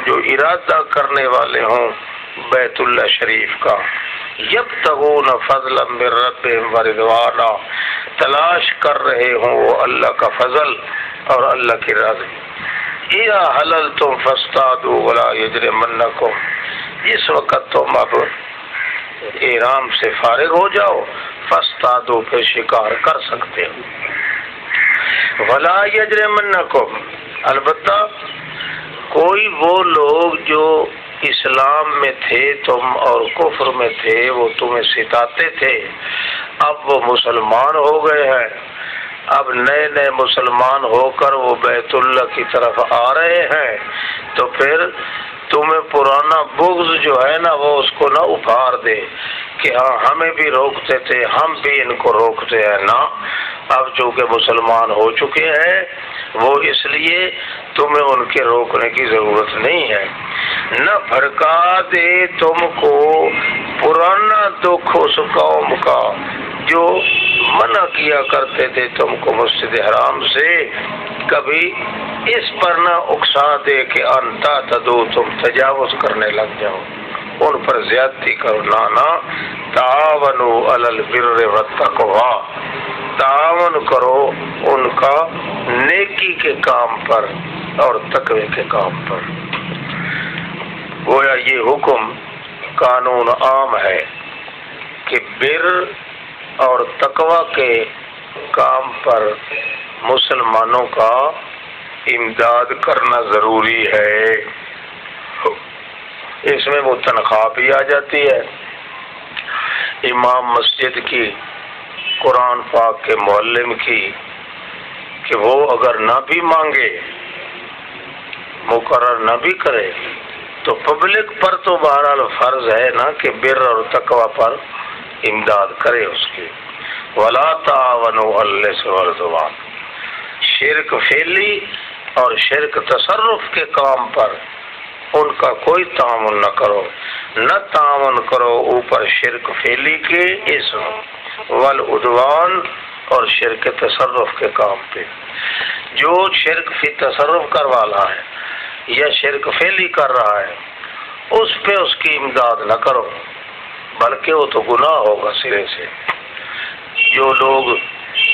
جو ارادہ کرنے والے ہوں بیت اللہ شریف کا، یبتغون فضلا من ربهم ورضوانا، تلاش کر رہے ہوں وہ اللہ کا فضل اور اللہ کی رضا۔ اذا حللتم فاصطادوا ولا یجرمنکم، جس وقت تم اب احرام سے فارغ ہو جاؤ، فاصطادوا پہ شکار کر سکتے ہو، ولا یجرمنکم، البتہ کوئی وہ لوگ جو اسلام میں تھے تم اور کفر میں تھے وہ تمہیں ستاتے تھے، اب وہ مسلمان ہو گئے ہیں، اب نئے نئے مسلمان ہو کر وہ بیت اللہ کی طرف آ رہے ہیں، تو پھر تمہیں پرانا بغض جو ہے نا وہ اس کو نہ ابھار دے کہ ہاں ہمیں بھی روکتے تھے ہم بھی ان کو روکتے ہیں، نا، اب چونکہ مسلمان ہو چکے ہیں وہ اس لیے تمہیں ان کے روکنے کی ضرورت نہیں ہے، نہ بھڑکا دے تم کو پرانا دکھ اس قوم کا جو منع کیا کرتے تھے تم کو مسجد حرام سے، کبھی اس پر نہ اکسا دے کہ انتا تدو تم تجاوز کرنے لگ جاؤ، ان پر زیادتی کرو، نانا تعاونوا علی البر والتقوی، تعاون کرو ان کا نیکی کے کام پر اور تقوی کے کام پر۔ گویا یہ حکم قانون عام ہے کہ بر اور تقوی کے کام پر مسلمانوں کا امداد کرنا ضروری ہے، اس میں وہ تنخواہ بھی آ جاتی ہے، امام مسجد کی، قرآن پاک کے معلم کی، کہ وہ اگر نہ بھی مانگے مقرر نہ بھی کرے تو پبلک پر تو بہرحال فرض ہے نا کہ بر اور تقوی پر امداد کرے اس کی۔ ولا تعاونوا علی الاثم والعدوان، شرک فعلی اور شرک تصرف کے کام پر ان کا کوئی تعاون نہ کرو، نہ تعاون کرو اوپر شرک فعلی کے اسم والعدوان اور شرک تصرف کے کام پہ۔ جو شرک فی تصرف کر والا ہے یا شرک فعلی کر رہا ہے اس پہ اس کی امداد نہ کرو، بلکہ وہ تو گناہ ہوگا سرے سے۔ جو لوگ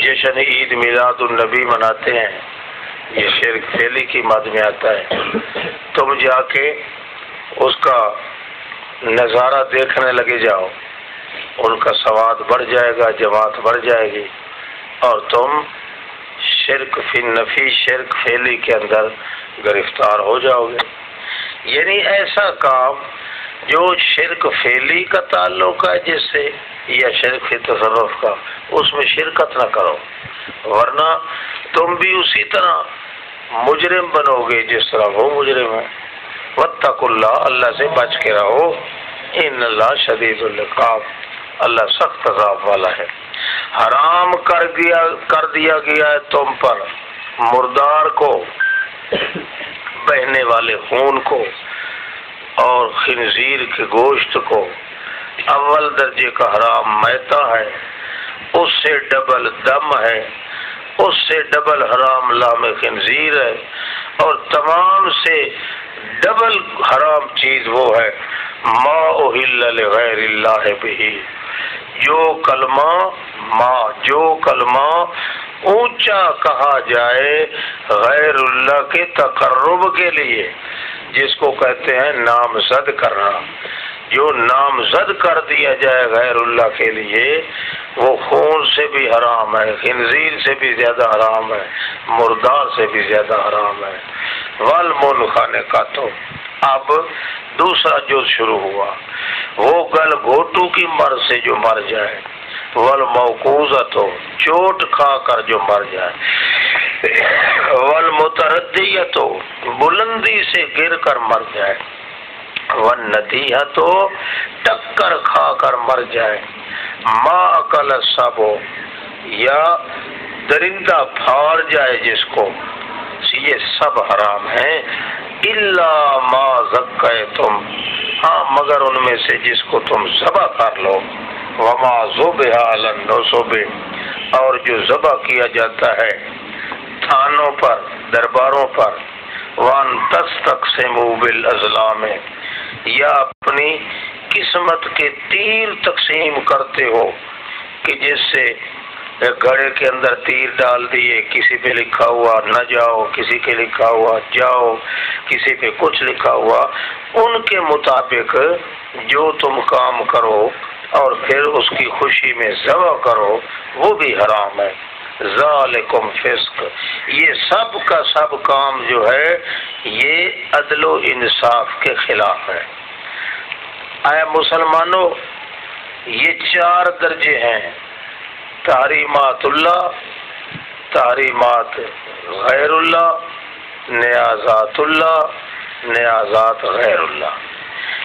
جشن عید میلاد النبی مناتے ہیں یہ شرک فعلی کی مد میں آتا ہے، تم جا کے اس کا نظارہ دیکھنے لگے جاؤ، ان کا سواد بڑھ جائے گا، جماعت بڑھ جائے گی، اور تم شرک فی نفی شرک فعلی کے اندر گرفتار ہو جاؤ گے۔ یعنی ایسا کام جو شرک فعلی کا تعلق ہے جس سے یا شرک فی تصرف کا، اس میں شرکت نہ کرو، ورنہ تم بھی اسی طرح مجرم بنو گے جس طرح وہ مجرم ہے۔ واتقوا اللہ، اللہ سے بچ کے رہو، ان اللہ شدید العقاب، اللہ سخت عذاب والا ہے۔ حرام کر دیا گیا ہے تم پر مردار کو، بہنے والے خون کو اور خنزیر کے گوشت کو، اول درجے کا حرام میتا ہے، اس سے ڈبل دم ہے، اس سے ڈبل حرام لحم خنزیر ہے، اور تمام سے ڈبل حرام چیز وہ ہے ما اہل لغیر اللہ بہ، جو کلمہ اونچا کہا جائے غیر اللہ کے تقرب کے لیے، جس کو کہتے ہیں نامزد کرنا، جو نامزد کر دیا جائے غیر اللہ کے لیے وہ خون سے بھی حرام ہے، خنزیر سے بھی زیادہ حرام ہے، مردار سے بھی زیادہ حرام ہے۔ والمنخنقۃ، اب دوسرا جو شروع ہوا وہ گل گھوٹو کی مر سے جو مر جائے، والموقوذۃ، چوٹ کھا کر جو مر جائے، والمتردیۃ، بلندی سے گر کر مر جائے، والندیۃ، ٹکر کھا کر مر جائے، ما اکل السبع، یا درندہ پھاڑ جائے جس کو، یہ سب حرام ہیں، الا ما ذکیتم، ہاں مگر ان میں سے جس کو تم ذبح کر لو، وما ذبح علی النصب، اور جو ذبح کیا جاتا ہے تھانوں پر، درباروں پر، وان تستقسموا بالازلام، یا اپنی قسمت کے تیر تقسیم کرتے ہو کہ جس سے گھڑے کے اندر تیر ڈال دیے، کسی پہ لکھا ہوا نہ جاؤ، کسی کے لکھا ہوا جاؤ، کسی پہ کچھ لکھا ہوا، ان کے مطابق جو تم کام کرو اور پھر اس کی خوشی میں ذبح کرو، وہ بھی حرام ہے۔ ذالکم فسق، یہ سب کا سب کام جو ہے یہ عدل و انصاف کے خلاف ہے۔ اے مسلمانوں، یہ 4 درجے ہیں: تحریمات اللہ، تحریمات غیر اللہ، نیازات اللہ، نیازات غیر اللہ۔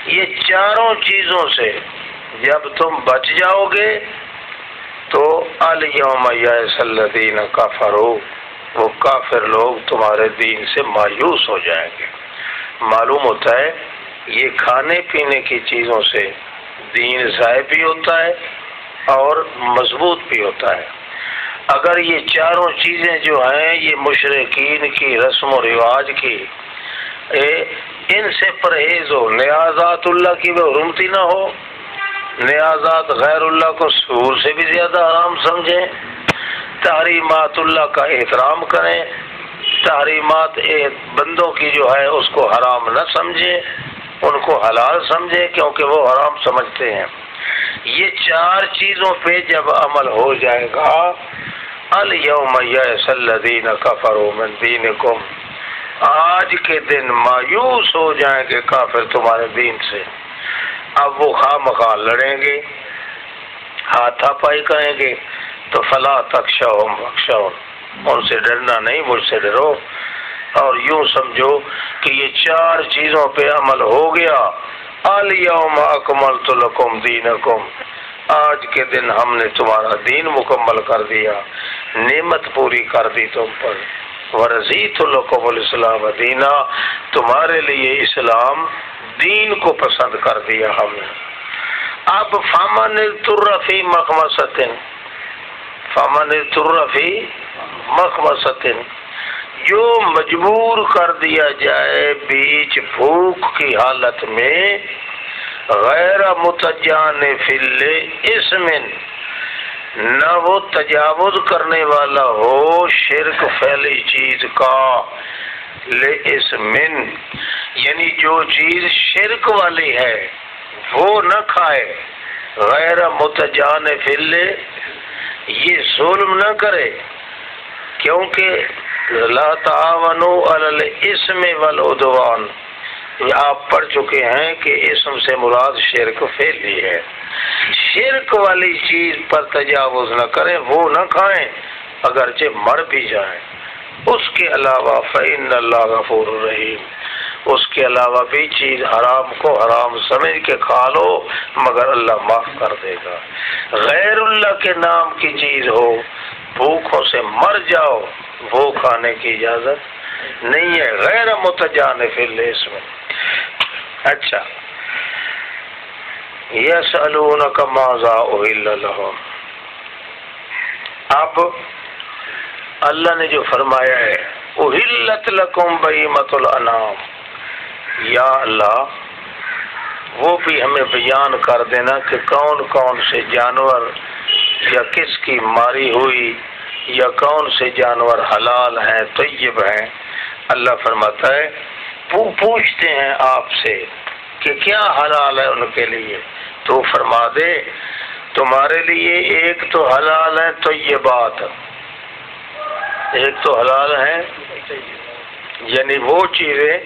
یہ چاروں چیزوں سے جب تم بچ جاؤ گے تو الیوم یئس الذین کفروا، وہ کافر لوگ تمہارے دین سے مایوس ہو جائیں گے۔ معلوم ہوتا ہے یہ کھانے پینے کی چیزوں سے دین ضائع بھی ہوتا ہے اور مضبوط بھی ہوتا ہے۔ اگر یہ چاروں چیزیں جو ہیں یہ مشرکین کی رسم و رواج کی، ان سے پرہیز ہو، نیازات اللہ کی وہ حرمتی نہ ہو، نیازات غیر اللہ کو سور سے بھی زیادہ حرام سمجھیں، تحریمات اللہ کا احترام کریں، تحریمات بندوں کی جو ہے اس کو حرام نہ سمجھیں، ان کو حلال سمجھیں کیونکہ وہ حرام سمجھتے ہیں۔ یہ 4 چیزوں پہ جب عمل ہو جائے گا، الیوم یئس الذین کفروا من دینکم، آج کے دن مایوس ہو جائیں گے کافر تمہارے دین سے۔ اب وہ خواہ مخواہ لڑیں گے، ہاتھا پائی کریں گے، تو فلا تخشوہم واخشون، ان سے ڈرنا نہیں، مجھ سے ڈرو۔ اور یوں سمجھو کہ یہ 4 چیزوں پہ عمل ہو گیا، الیوم اکملت لکم دینکم، آج کے دن ہم نے تمہارا دین مکمل کر دیا، نعمت پوری کر دی تم پر، ورضیت لکم الاسلام دینا، تمہارے لیے اسلام دین کو پسند کر دیا ہم نے۔ اب فمن اضطر فی مخمصۃ، فمن اضطر فی مخمصۃ، جو مجبور کر دیا جائے بیچ بھوک کی حالت میں، غیر متجانف لاسم، نہ وہ تجاوز کرنے والا ہو شرک پھیلی چیز کا، لاسم یعنی جو چیز شرک والی ہے وہ نہ کھائے، غیر متجانف، یہ ظلم نہ کرے، کیونکہ لا تعاونوا علی الاسم والعدوان، یہ آپ پڑھ چکے ہیں کہ اسم سے مراد شرک پھیلی ہے، شرک والی چیز پر تجاوز نہ کریں، وہ نہ کھائیں اگرچہ مر بھی جائیں۔ اس کے علاوہ فإن اللہ غفور رحیم، اس کے علاوہ بھی چیز حرام کو حرام سمجھ کے کھا لو مگر اللہ معاف کر دے گا۔ غیر اللہ کے نام کی چیز ہو، بھوکوں سے مر جاؤ، وہ کھانے کی اجازت نہیں ہے، غیر متجانف لاسم۔ اچھا، یسألونک ماذا احل لہم، اب اللہ نے جو فرمایا ہے احلت لکم بہیمۃ الانعام، یا اللہ وہ بھی ہمیں بیان کر دینا کہ کون کون سے جانور یا کس کی ماری ہوئی یا کون سے جانور حلال ہیں طیب ہیں۔ اللہ فرماتا ہے پوچھتے ہیں آپ سے کہ کیا حلال ہے ان کے لیے، تو فرما دے تمہارے لیے ایک تو حلال ہے طیبات، ایک تو حلال ہے یعنی وہ چیزیں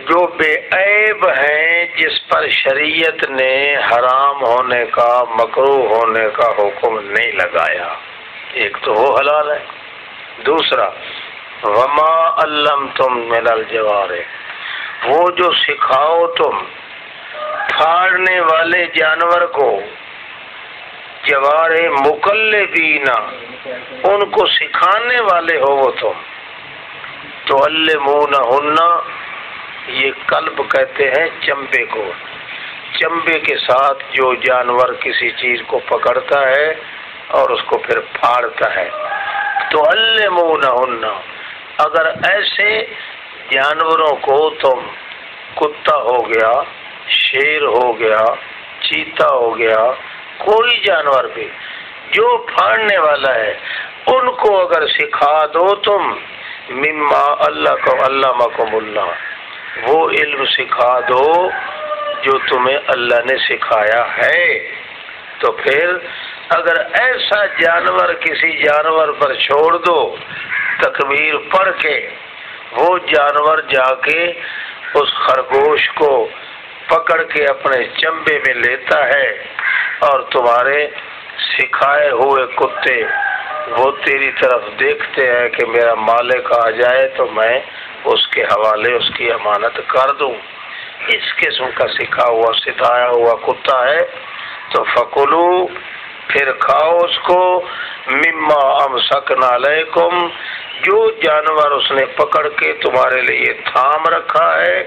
جو بے عیب ہیں، جس پر شریعت نے حرام ہونے کا مکروہ ہونے کا حکم نہیں لگایا، ایک تو وہ حلال ہے۔ دوسرا وما علمتم من الجوارح، وہ جو سکھاؤ تم پھاڑنے والے جانور کو، جوارح مکلبین، ان کو سکھانے والے ہو وہ تم، تعلمونہن، یہ کلب کہتے ہیں چمبے کو، چمبے کے ساتھ جو جانور کسی چیز کو پکڑتا ہے اور اس کو پھر پھاڑتا ہے، تعلمونہن، اگر ایسے جانوروں کو تم کتا ہو گیا، شیر ہو گیا، چیتا ہو گیا، کوئی جانور بھی جو پھاڑنے والا ہے ان کو اگر سکھا دو تم، مما علمکم اللہ، وہ علم سکھا دو جو تمہیں اللہ نے سکھایا ہے، تو پھر اگر ایسا جانور کسی جانور پر چھوڑ دو تکبیر پڑھ کے، وہ جانور جا کے اس خرگوش کو پکڑ کے اپنے چمبے میں لیتا ہے، اور تمہارے سکھائے ہوئے کتے وہ تیری طرف دیکھتے ہیں کہ میرا مالک آ جائے تو میں اس کے حوالے اس کی امانت کر دوں، اس قسم کا سکھا ہوا ستایا ہوا کتا ہے، تو فکلو، پھر کھاؤ اس کو، مما امسکنا علیکم، جو جانور اس نے پکڑ کے تمہارے لیے تھام رکھا ہے،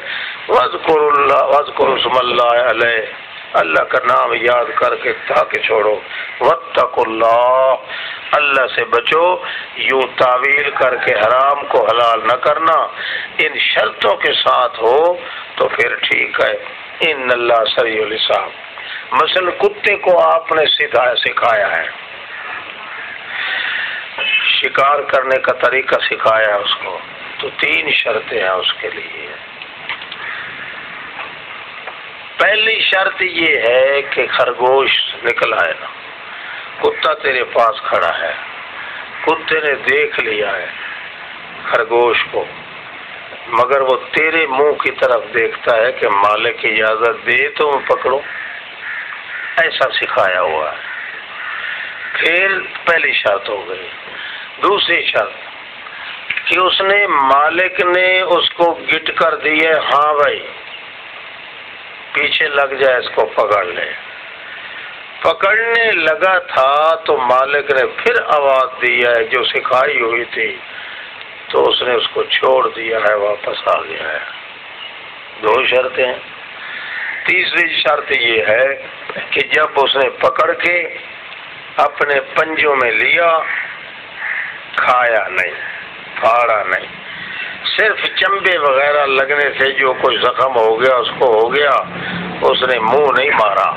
واذکروا اسم اللہ علیہ، اللہ کا نام یاد کر کے تھا کہ چھوڑو، واتقوا اللہ، اللہ سے بچو، یوں تعویل کر کے حرام کو حلال نہ کرنا، ان شرطوں کے ساتھ ہو تو پھر ٹھیک ہے، ان اللہ سریع الحساب۔ مثلا کتے کو آپ نے سکھایا ہے، شکار کرنے کا طریقہ سکھایا ہے اس کو، تو 3 شرطیں ہیں اس کے لیے۔ پہلی شرط یہ ہے کہ خرگوش نکل آئے نا، کتا تیرے پاس کھڑا ہے، کتے نے دیکھ لیا ہے خرگوش کو، مگر وہ تیرے منہ کی طرف دیکھتا ہے کہ مالک اجازت دے تو میں پکڑوں، ایسا سکھایا ہوا ہے۔ پھر پہلی شرط ہو گئی۔ دوسری شرط کہ اس نے مالک نے اس کو گٹ کر دی ہے، ہاں بھائی پیچھے لگ جائے اس کو پکڑ لے، پکڑنے لگا تھا تو مالک نے پھر آواز دی ہے جو سکھائی ہوئی تھی، تو اس نے اس کو چھوڑ دیا ہے، واپس آ گیا ہے۔ 2 شرطیں۔ تیسری شرط یہ ہے کہ جب اس نے پکڑ کے اپنے پنجوں میں لیا، کھایا نہیں، پھاڑا نہیں، صرف چمبے وغیرہ لگنے سے جو کوئی زخم ہو گیا اس کو ہو گیا، اس نے منہ نہیں مارا،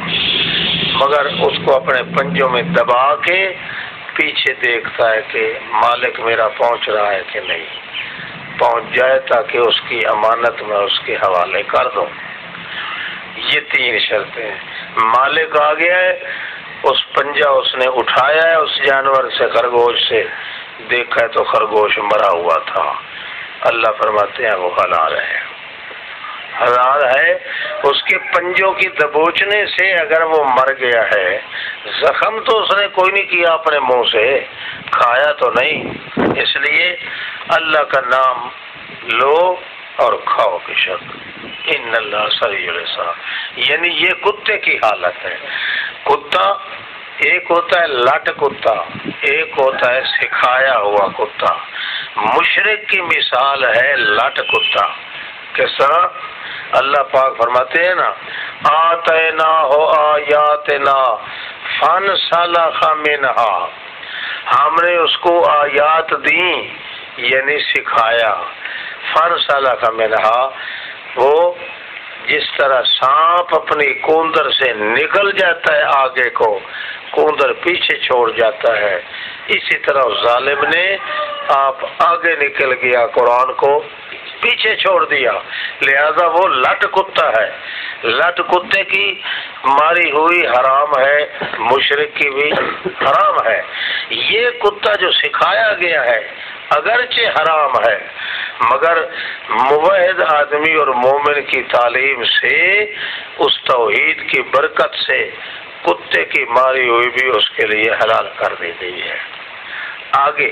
مگر اس کو اپنے پنجوں میں دبا کے پیچھے دیکھتا ہے کہ مالک میرا پہنچ رہا ہے کہ نہیں، پہنچ جائے تاکہ اس کی امانت میں اس کے حوالے کر دوں۔ یہ 3 شرطیں ہیں۔ مالک آ گیا ہے، اس پنجہ اس نے اٹھایا ہے اس جانور سے، خرگوش سے، دیکھا ہے تو خرگوش مرا ہوا تھا، اللہ فرماتے ہیں وہ حلال ہے، حلال ہے۔ اس کے پنجوں کی دبوچنے سے اگر وہ مر گیا ہے، زخم تو اس نے کوئی نہیں کیا اپنے منہ سے، کھایا تو نہیں، اس لیے اللہ کا نام لو اور کھاؤ کی شرط، ان اللہ سریع الحساب۔ یعنی یہ کتے کی حالت ہے۔ کتا ایک ہوتا ہے لٹ کتا، ایک ہوتا ہے سکھایا ہوا کتا۔ مشرک کی مثال ہے لٹ کتا۔ کس طرح؟ اللہ پاک فرماتے ہیں نا، آتینا ہو آیاتنا فانسلخ منہا، ہم نے اس کو آیات دیں یعنی سکھایا، فانسلخ منہا، وہ جس طرح سانپ اپنی کوندر سے نکل جاتا ہے آگے کو، کوندر پیچھے چھوڑ جاتا ہے، اسی طرح ظالم نے آپ آگے نکل گیا، قرآن کو پیچھے چھوڑ دیا، لہذا وہ لٹ کتا ہے۔ لٹ کتے کی ماری ہوئی حرام ہے، مشرک کی بھی حرام ہے۔ یہ کتا جو سکھایا گیا ہے اگرچہ حرام ہے، مگر موحد آدمی اور مومن کی تعلیم سے، اس توحید کی برکت سے، کتے کی ماری ہوئی بھی اس کے لیے حلال کر دی گئی ہے۔ آگے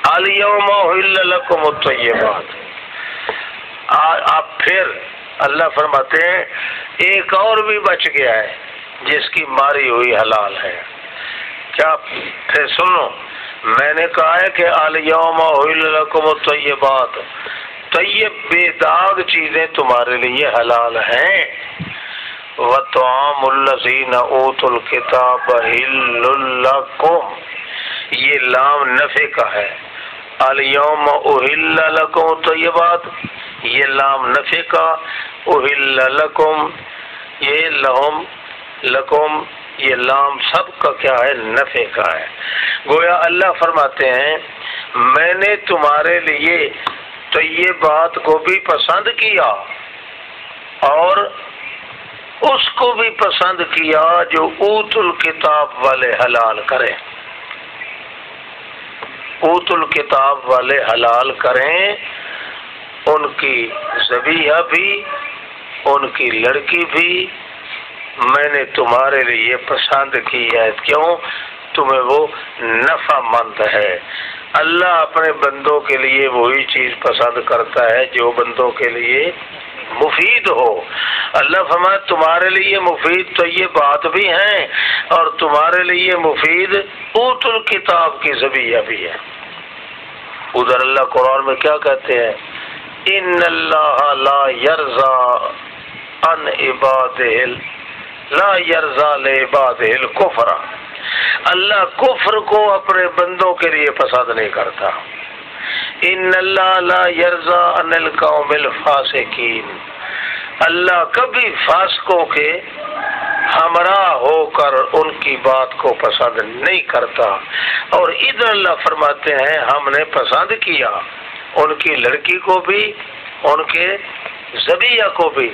الیوم احل لکم الطیبات، آپ پھر اللہ فرماتے ہیں ایک اور بھی بچ گیا ہے جس کی ماری ہوئی حلال ہے۔ کیا؟ پھر سنو، میں نے کہا ہے کہ الیوم احل لکم الطیبات، طیب بے داغ چیزیں تمہارے لیے حلال ہیں، وطعام الذین اوتوا الکتاب حل لکم، یہ لام نفی کا ہے، الیوم احل لکم الطیبات، یہ لام نفی کا، احل لکم، یہ لہم لکم، یہ لام سب کا کیا ہے؟ نفی کا ہے۔ گویا اللہ فرماتے ہیں میں نے تمہارے لیے طیبات کو بھی پسند کیا اور اس کو بھی پسند کیا جو اوت الکتاب والے حلال کریں، اوت الکتاب والے حلال کریں، ان کی ذبیحہ بھی، ان کی لڑکی بھی میں نے تمہارے لیے پسند کی ہے۔ کیوں؟ تمہیں وہ نفع مند ہے۔ اللہ اپنے بندوں کے لیے وہی چیز پسند کرتا ہے جو بندوں کے لیے مفید ہو۔ اللہ فرمایا تمہارے لیے مفید تو یہ بات بھی ہیں اور تمہارے لیے مفید اوت الکتاب کی ذبیحہ بھی ہے۔ ادھر اللہ قرآن میں کیا کہتے ہیں؟ ان اللہ لا یرضا عن عبادہ لا یرضا لعبادہ الکفر، اللہ کفر کو اپنے بندوں کے لیے پسند نہیں کرتا۔ ان اللہ لا یرضا عن القوم الفاسقین، اللہ کبھی فاسقوں کے ہمراہ ہو کر ان کی بات کو پسند نہیں کرتا۔ اور ادھر اللہ فرماتے ہیں ہم نے پسند کیا ان کی لڑکی کو بھی، ان کے ذبیحہ کو بھی۔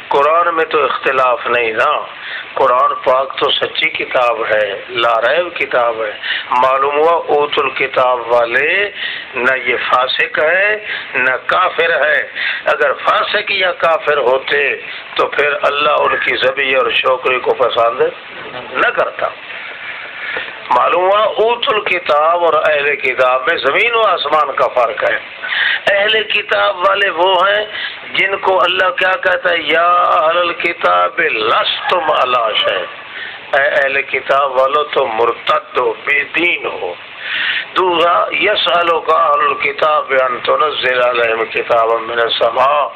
قرآن میں تو اختلاف نہیں نا، قرآن پاک تو سچی کتاب ہے، لا ریب کتاب ہے۔ معلوم ہوا اوت الکتاب والے نہ یہ فاسق ہے نہ کافر ہے۔ اگر فاسق یا کافر ہوتے تو پھر اللہ ان کی ذبیحہ اور شوکری کو پسند نہ کرتا۔ معلوم ہوا اوت الکتاب اور اہل کتاب میں زمین و آسمان کا فرق ہے۔ اہل کتاب والے وہ ہیں جن کو اللہ کیا کہتا ہے؟ یا اہل الکتاب لستم علی شیء، اے اہل کتاب والو تو مرتد ہو، بے دین ہو۔ دوسرا یسألک اہل الکتاب ان تنزل علیہم کتابا من السماء،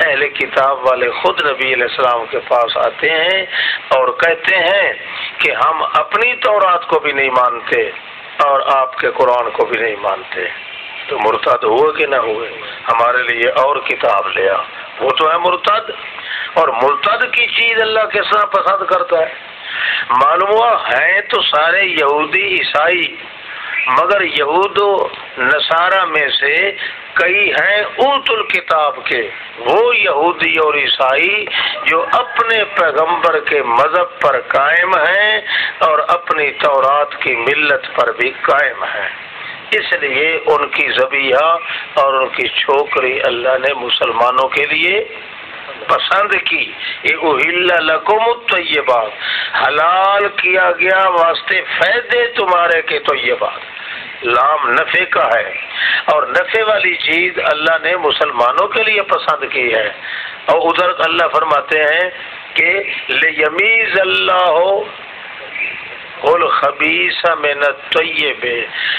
اہل کتاب والے خود نبی علیہ السلام کے پاس آتے ہیں اور کہتے ہیں کہ ہم اپنی تورات کو بھی نہیں مانتے اور آپ کے قرآن کو بھی نہیں مانتے۔ تو مرتد ہوئے کہ نہ ہوئے؟ ہمارے لیے اور کتاب لیا، وہ تو ہے مرتد۔ اور مرتد کی چیز اللہ کس طرح پسند کرتا ہے؟ معلوم ہوا ہیں تو سارے یہودی عیسائی، مگر یہود و نصارہ میں سے کئی ہیں اوت الکتاب کے، وہ یہودی اور عیسائی جو اپنے پیغمبر کے مذہب پر قائم ہیں اور اپنی تورات کی ملت پر بھی قائم ہیں۔ اس لیے ان کی ذبیحہ اور ان کی چھوکری اللہ نے مسلمانوں کے لیے پسند کی۔ یہ احل لکم الطیبات، حلال کیا گیا واسطے فائدے تمہارے کے طیبات، لام نفع کا ہے اور نفع والی چیز اللہ نے مسلمانوں کے لیے پسند کی ہے۔ اور ادھر اللہ فرماتے ہیں کہ لیمیز اللہ الخبیث من الطیب،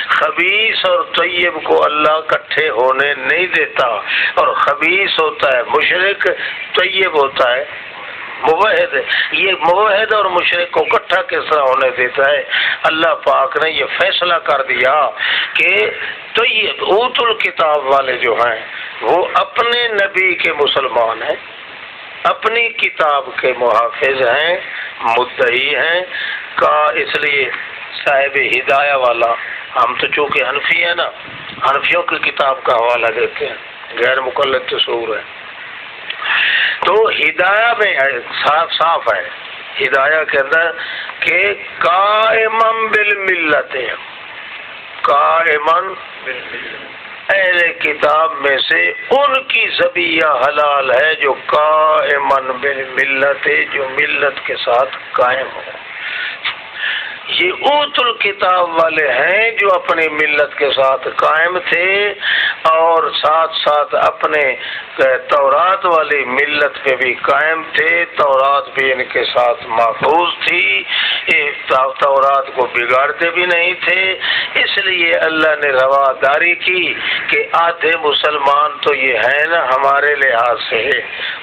خبیث اور طیب کو اللہ کٹھے ہونے نہیں دیتا۔ اور خبیث ہوتا ہے مشرک، طیب ہوتا ہے موحد۔ یہ موحد اور مشرک کو اکٹھا کس طرح ہونے دیتا ہے؟ اللہ پاک نے یہ فیصلہ کر دیا کہ طیب اوت الکتاب والے جو ہیں وہ اپنے نبی کے مسلمان ہیں، اپنی کتاب کے محافظ ہیں، مدعی ہیں کا، اس لیے صاحب ہدایہ والا، ہم تو چونکہ حنفی ہیں نا، حنفیوں کی کتاب کا حوالہ دیتے ہیں، غیر مقلد تصور ہے۔ تو ہدایہ میں صاف صاف ہے، ہدایہ کے اندر کہ قائمن بالملت، قائمن اہل کتاب میں سے ان کی ذبیحہ حلال ہے جو قائمن بالملت، جو ملت کے ساتھ قائم ہو۔ یہ اوت الکتاب والے ہیں جو اپنی ملت کے ساتھ قائم تھے اور ساتھ ساتھ اپنے تورات والی ملت پہ بھی قائم تھے، تورات بھی ان کے ساتھ محفوظ تھی، تورات کو بگاڑتے بھی نہیں تھے۔ اس لیے اللہ نے رواداری کی کہ آدھے مسلمان تو یہ ہیں نا ہمارے لحاظ سے،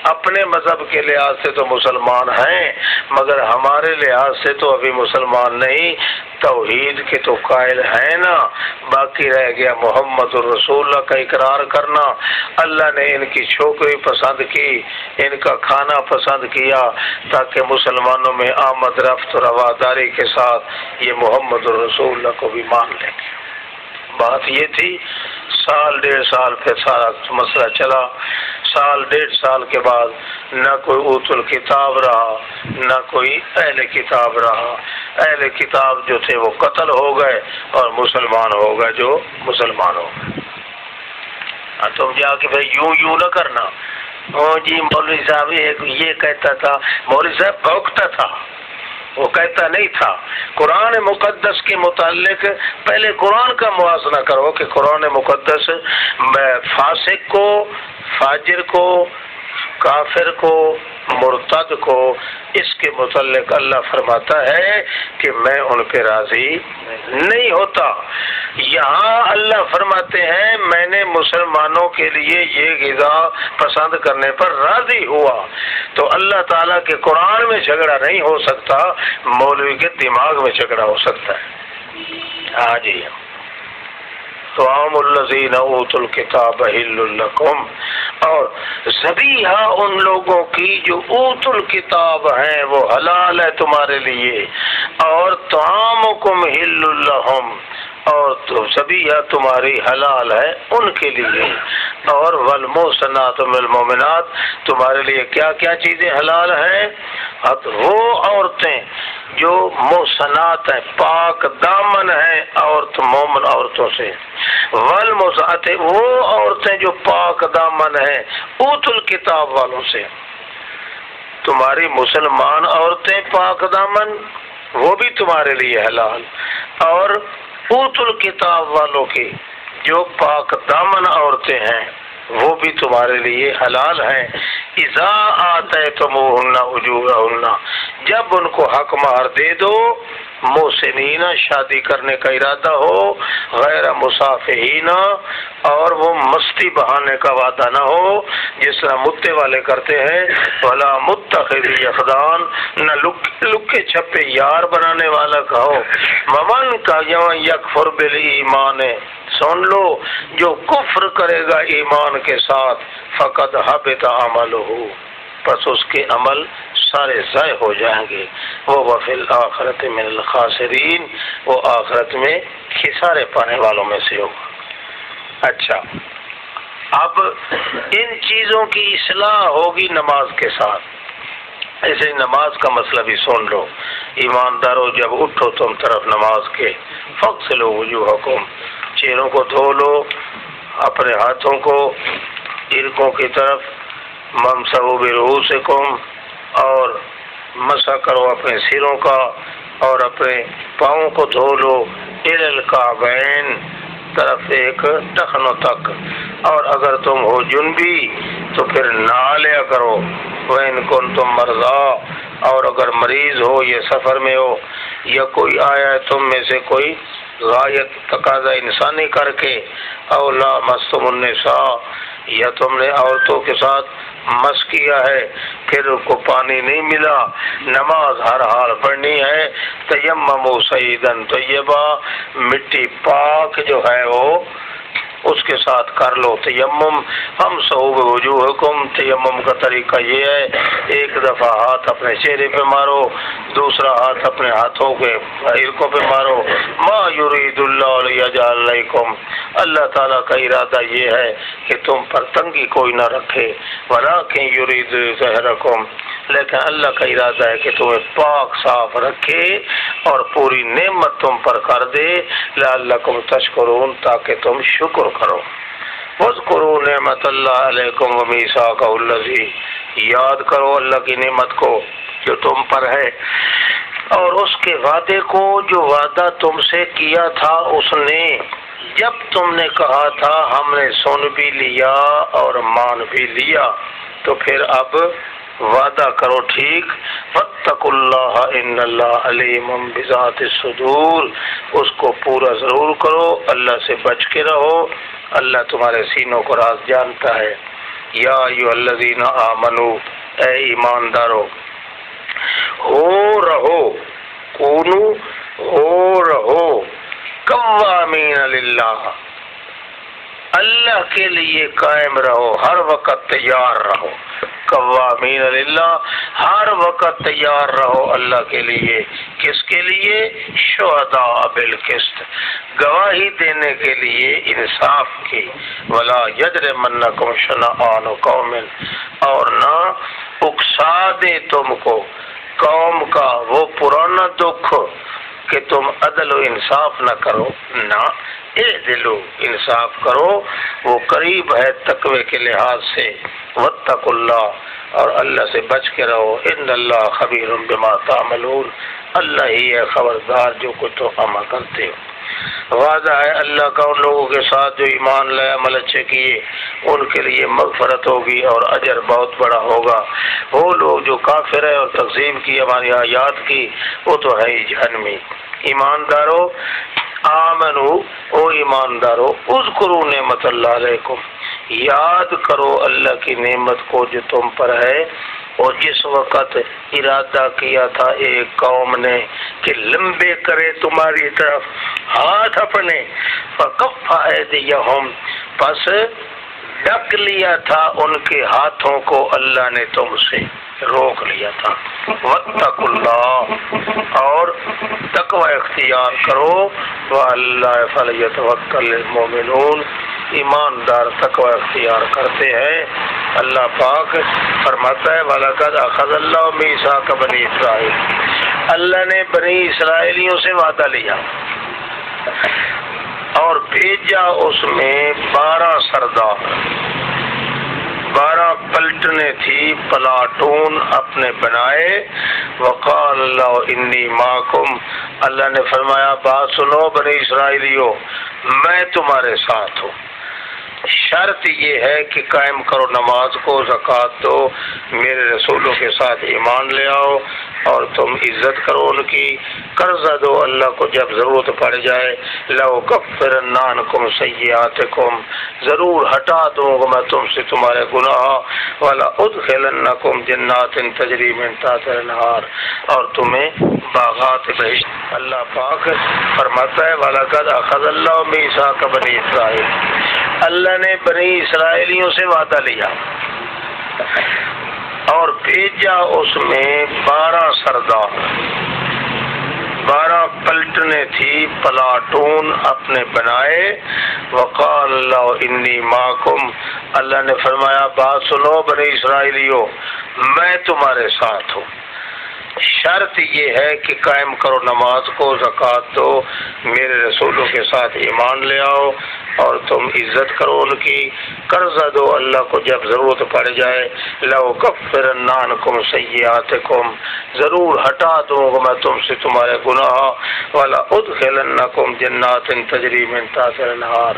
اپنے مذہب کے لحاظ سے تو مسلمان ہیں مگر ہمارے لحاظ سے تو ابھی مسلمان نہیں، توحید کے تو قائل ہیں نا، باقی رہ گیا محمد الرسول اللہ کا اقرار کرنا۔ اللہ نے ان کی چھوکری پسند کی، ان کا کھانا پسند کیا تاکہ مسلمانوں میں آمد رفت و رواداری کے ساتھ یہ محمد الرسول اللہ کو بھی مان لیں گے۔ بات یہ تھی، سال ڈیڑھ سال پھر سارا مسئلہ چلا۔ سال ڈیڑھ سال کے بعد نہ کوئی اوت الکتاب رہا، نہ کوئی اہل کتاب رہا۔ اہل کتاب جو تھے وہ قتل ہو گئے اور مسلمان ہو گئے جو مسلمان ہو گئے۔ تم جا کے بھائی یوں نہ کرنا، جی مولوی صاحب یہ کہتا تھا، مولوی صاحب بھوکتا تھا، وہ کہتا نہیں تھا۔ قرآن مقدس کے متعلق پہلے قرآن کا موازنہ کرو کہ قرآن مقدس فاسق کو، فاجر کو، کافر کو، مرتد کو، اس کے متعلق اللہ فرماتا ہے کہ میں ان پہ راضی نہیں ہوتا۔ یہاں اللہ فرماتے ہیں میں نے مسلمانوں کے لیے یہ غذا پسند کرنے پر راضی ہوا۔ تو اللہ تعالیٰ کے قرآن میں جھگڑا نہیں ہو سکتا، مولوی کے دماغ میں جھگڑا ہو سکتا ہے۔ ہاں جی، طعام الذین اوتوا الکتاب حل لکم، اور ذبیحہ ان لوگوں کی جو اوتوا الکتاب ہیں وہ حلال ہے تمہارے لیے، اور طعامکم حل لہم، اور ذبیحہ تمہاری حلال ہے ان کے لیے، اور والمحصنات من المؤمنات، تمہارے لیے کیا کیا چیزیں حلال ہیں؟ وہ عورتیں جو محصنات ہیں، پاک دامن ہیں عورت مومن عورتوں سے، والمحصنات وہ عورتیں جو پاک دامن ہیں اوت الکتاب والوں سے۔ تمہاری مسلمان عورتیں پاک دامن وہ بھی تمہارے لیے حلال، اور اوت الکتاب والوں کی جو پاک دامن عورتیں ہیں وہ بھی تمہارے لیے حلال ہیں۔ اذا آتیتموہن اجورہن، جب ان کو حق مہر دے دو، محسنین شادی کرنے کا ارادہ ہو، غیر مصافحین، اور وہ مستی بہانے کا وعدہ نہ ہو جس طرح متے والے کرتے ہیں، ولا متخذی اخدان، نہ لکے چھپے یار بنانے والا کا ہو، ممن کا یکفر بالایمان، سن لو جو کفر کرے گا ایمان کے ساتھ، فقد حبط عملہ، پس اس کے عمل سارے ضائع ہو جائیں گے، وہ وفی الآخرۃ من الخاسرین، وہ آخرت میں خسارے پانے والوں میں سے ہوگا۔ اچھا، اب ان چیزوں کی اصلاح ہوگی نماز کے ساتھ۔ ایسے نماز کا مسئلہ بھی سن لو، ایماندارو جب اٹھو تم طرف نماز کے، فاغسلوا وجوہکم، چہروں کو دھو لو، اپنے ہاتھوں کو عرقوں کی طرف، ممسحوا برؤوسکم، اور مسح کرو اپنے سروں کا، اور اپنے پاؤں کو دھو لو، الی الکعبین، طرف ایک ٹخنوں تک، اور اگر تم ہو جنبی تو پھر نہا لیا کرو، وَإِن كُنتُم مَرْضَىٰ، اور اگر مریض ہو یا سفر میں ہو، یا کوئی آیا ہے تم میں سے کوئی غایت تقاضا انسانی کر کے، او لامستم النساء، یا تم نے عورتوں کے ساتھ مس کیا ہے پھر ان کو پانی نہیں ملا، نماز ہر حال پڑھنی ہے، تیمموا صعیدا طیبا، مٹی پاک جو ہے وہ اس کے ساتھ کر لو تیمم۔ فامسحوا بوجوہکم، تیمم کا طریقہ یہ ہے، ایک دفعہ ہاتھ اپنے چہرے پہ مارو، دوسرا ہاتھ اپنے ہاتھوں کے عرقوں پہ مارو۔ ما یرید اللہ لیجعل علیکم، اللہ تعالیٰ کا ارادہ یہ ہے کہ تم پر تنگی کوئی نہ رکھے، ولکن یرید لیطہرکم، لیکن اللہ کا ارادہ ہے کہ تمہیں پاک صاف رکھے اور پوری نعمت تم پر کر دے، لعلکم تشکرون، تاکہ تم شکر کرو۔ واذکروا نعمت اللہ علیکم ومیثاقہ الذی، یاد کرو اللہ کی نعمت کو جو تم پر ہے، اور اس کے وعدے کو جو وعدہ تم سے کیا تھا اس نے، جب تم نے کہا تھا ہم نے سن بھی لیا اور مان بھی لیا، تو پھر اب وعدہ کرو ٹھیک۔ واتقوا اللہ ان اللہ علیم بذات الصدور، اس کو پورا ضرور کرو، اللہ سے بچ کے رہو، اللہ تمہارے سینوں کو راز جانتا ہے۔ یا ایھا الذین آمنو، اے ایماندارو، ہو رہو، کونو ہو رہو قوامین للہ، اللہ کے لیے قائم رہو، ہر وقت تیار رہو، قوامین للہ، ہر وقت تیار رہو اللہ کے لیے۔ کس کے لیے؟ شہداء بالقسط، گواہی دینے کے لیے انصاف کی۔ ولا یجرمنکم شنآن قوم، اور نہ اکسا دے تم کو قوم کا وہ پرانا دکھ کہ تم عدل و انصاف نہ کرو، نہ اعدلوا، انصاف کرو، وہ قریب ہے تقوی کے لحاظ سے۔ واتقوا اللہ، اور اللہ سے بچ کے رہو۔ ان اللہ خبیر بما تعملون، اللہ ہی ہے خبردار جو کچھ تم عمل کرتے ہو۔ وعدہ ہے اللہ کا ان لوگوں کے ساتھ جو ایمان لائے، عمل اچھے کیے، ان کے لیے مغفرت ہوگی اور اجر بہت بڑا ہوگا۔ وہ لوگ جو کافر ہیں اور تکذیب کی ہماری آیات کی، وہ تو ہے ہی جہنمی۔ ایماندارو آمنو، او ایماندارو، اذکروا نعمت اللہ علیکم، یاد کرو اللہ کی نعمت کو جو تم پر ہے، اور جس وقت ارادہ کیا تھا ایک قوم نے کہ لمبے کرے تمہاری طرف ہاتھ اپنے، فکف ایدیہم، پس ڈک لیا تھا ان کے ہاتھوں کو اللہ نے تم سے، روک لیا تھا۔ واتقوا اللہ، اور تقوی اختیار کرو، وعلی فلیتوکل المؤمنون، ایماندار تقوی اختیار کرتے ہیں۔ اللہ پاک فرماتا ہے وَلَقَدْ أَخَذَ اللَّهُ مِيثَاقَ بَنِي إِسرَائِيلَ، اللہ نے بنی اسرائیلیوں سے وعدہ لیا اور بھیجا اس میں 12 سردار، 12 پلٹنیں تھی، پلاٹون اپنے بنائے۔ وقال اللہ انی معکم، اللہ نے فرمایا بات سنو بنی اسرائیلیوں، میں تمہارے ساتھ ہوں، شرط یہ ہے کہ قائم کرو نماز کو، زکوٰۃ دو، میرے رسولوں کے ساتھ ایمان لے آؤ، اور تم عزت کرو ان کی، قرضہ دو اللہ کو جب ضرورت پڑ جائے، لَأُكَفِّرَنَّ عَنْكُمْ سَيِّئَاتِكُمْ، ضرور ہٹا دوں گا میں تم سے تمہارے گناہ، وَلَأُدْخِلَنَّكُمْ جَنَّاتٍ تَجْرِي مِن تَحْتِهَا الْأَنْهَارُ، اور تمہیں باغات بہشت۔ اللہ پاک فرماتا ہے وَلَقَدْ أَخَذَ اللَّهُ مِيثَاقَ بَنِي إِسرَائِيلَ، اللہ نے بنی اسرائیلیوں سے وعدہ لیا اور بھیجا اس میں 12 سردار، 12 پلٹنیں تھی، پلاٹون اپنے بنائے۔ وقال اللہ انی معکم، اللہ نے فرمایا بات سنو بنی اسرائیلیوں، میں تمہارے ساتھ ہوں، شرط یہ ہے کہ قائم کرو نماز کو، زکوٰۃ دو، میرے رسولوں کے ساتھ ایمان لے آؤ، اور تم عزت کرو ان کی، قرضہ دو اللہ کو جب ضرورت پڑ جائے، لَأُكَفِّرَنَّ عَنْكُمْ سَيِّئَاتِكُمْ، ضرور ہٹا دوں گا میں تم سے تمہارے گناہ، وَلَأُدْخِلَنَّكُمْ جَنَّاتٍ تَجْرِي مِن تَحْتِهَا الْأَنْهَارُ،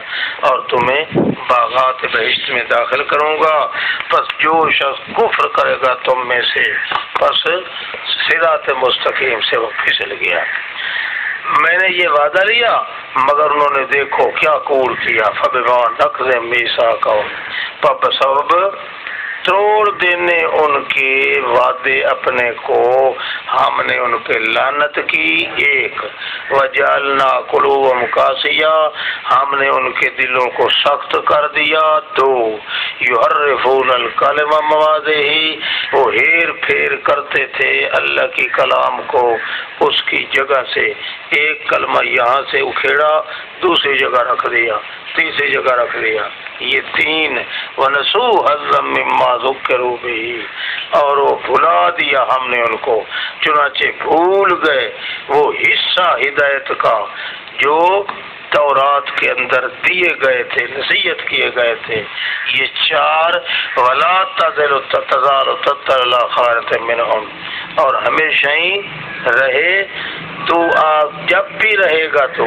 اور تمہیں باغات بہشت میں داخل کروں گا۔ پس جو شخص کفر کرے گا تم میں سے، پس صراط مستقیم سے وہ پھسل گیا۔ میں نے یہ وعدہ لیا مگر انہوں نے دیکھو کیا قول کیا، فَبِمَا نَقْضِهِم مِّيثَاقَهُم، بسبب توڑ دینے ان کے وعدے اپنے کو ہم نے ان پہ لعنت کی، ایک، وَجَعَلْنَا قُلُوبَهُمْ قَاسِيَةً، ہم نے ان کے دلوں کو سخت کر دیا، دو، يُحَرِّفُونَ الْكَلِمَ عَن مَّوَاضِعِهِ، وہ ہیر پھیر کرتے تھے اللہ کی کلام کو اس کی جگہ سے، ایک کلمہ یہاں سے اکھیڑا دوسری جگہ رکھ دیا، تیسری جگہ رکھ دیا، یہ 3، وَنَسُوا حَظًّا مِّمَّا ذُكِّرُوا بِهِ، اور وہ بھلا دیا ہم نے ان کو، چنانچہ بھول گئے وہ حصہ ہدایت کا جو تورات کے اندر دیے گئے تھے، نصیحت کیے گئے تھے۔ یہ 4، وَلَا تَزَالُ تَطَّلِعُ عَلَىٰ خَائِنَةٍ مِّنْهُمْ، اور ہمیشہ ہی رہے تو جب بھی رہے گا تو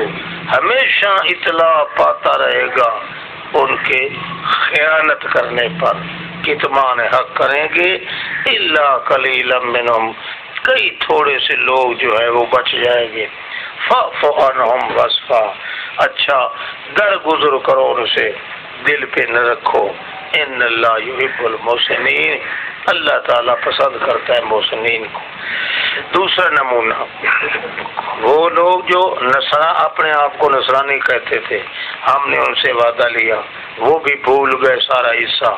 ہمیشہ اطلاع پاتا رہے گا ان کے خیانت کرنے پر، کتمان حق کریں گے، الا قلیلا منہم، کئی تھوڑے سے لوگ جو ہے وہ بچ جائیں گے، فاعف عنہم واصفح، اچھا درگزر کرو ان سے، دل پہ نہ رکھو، ان اللہ یحب المحسنین، اللہ تعالیٰ پسند کرتا ہے محسنین کو۔ دوسرا نمونہ، وہ لوگ جو اپنے آپ کو نصرانی کہتے تھے، ہم نے ان سے وعدہ لیا، وہ بھی بھول گئے سارا حصہ،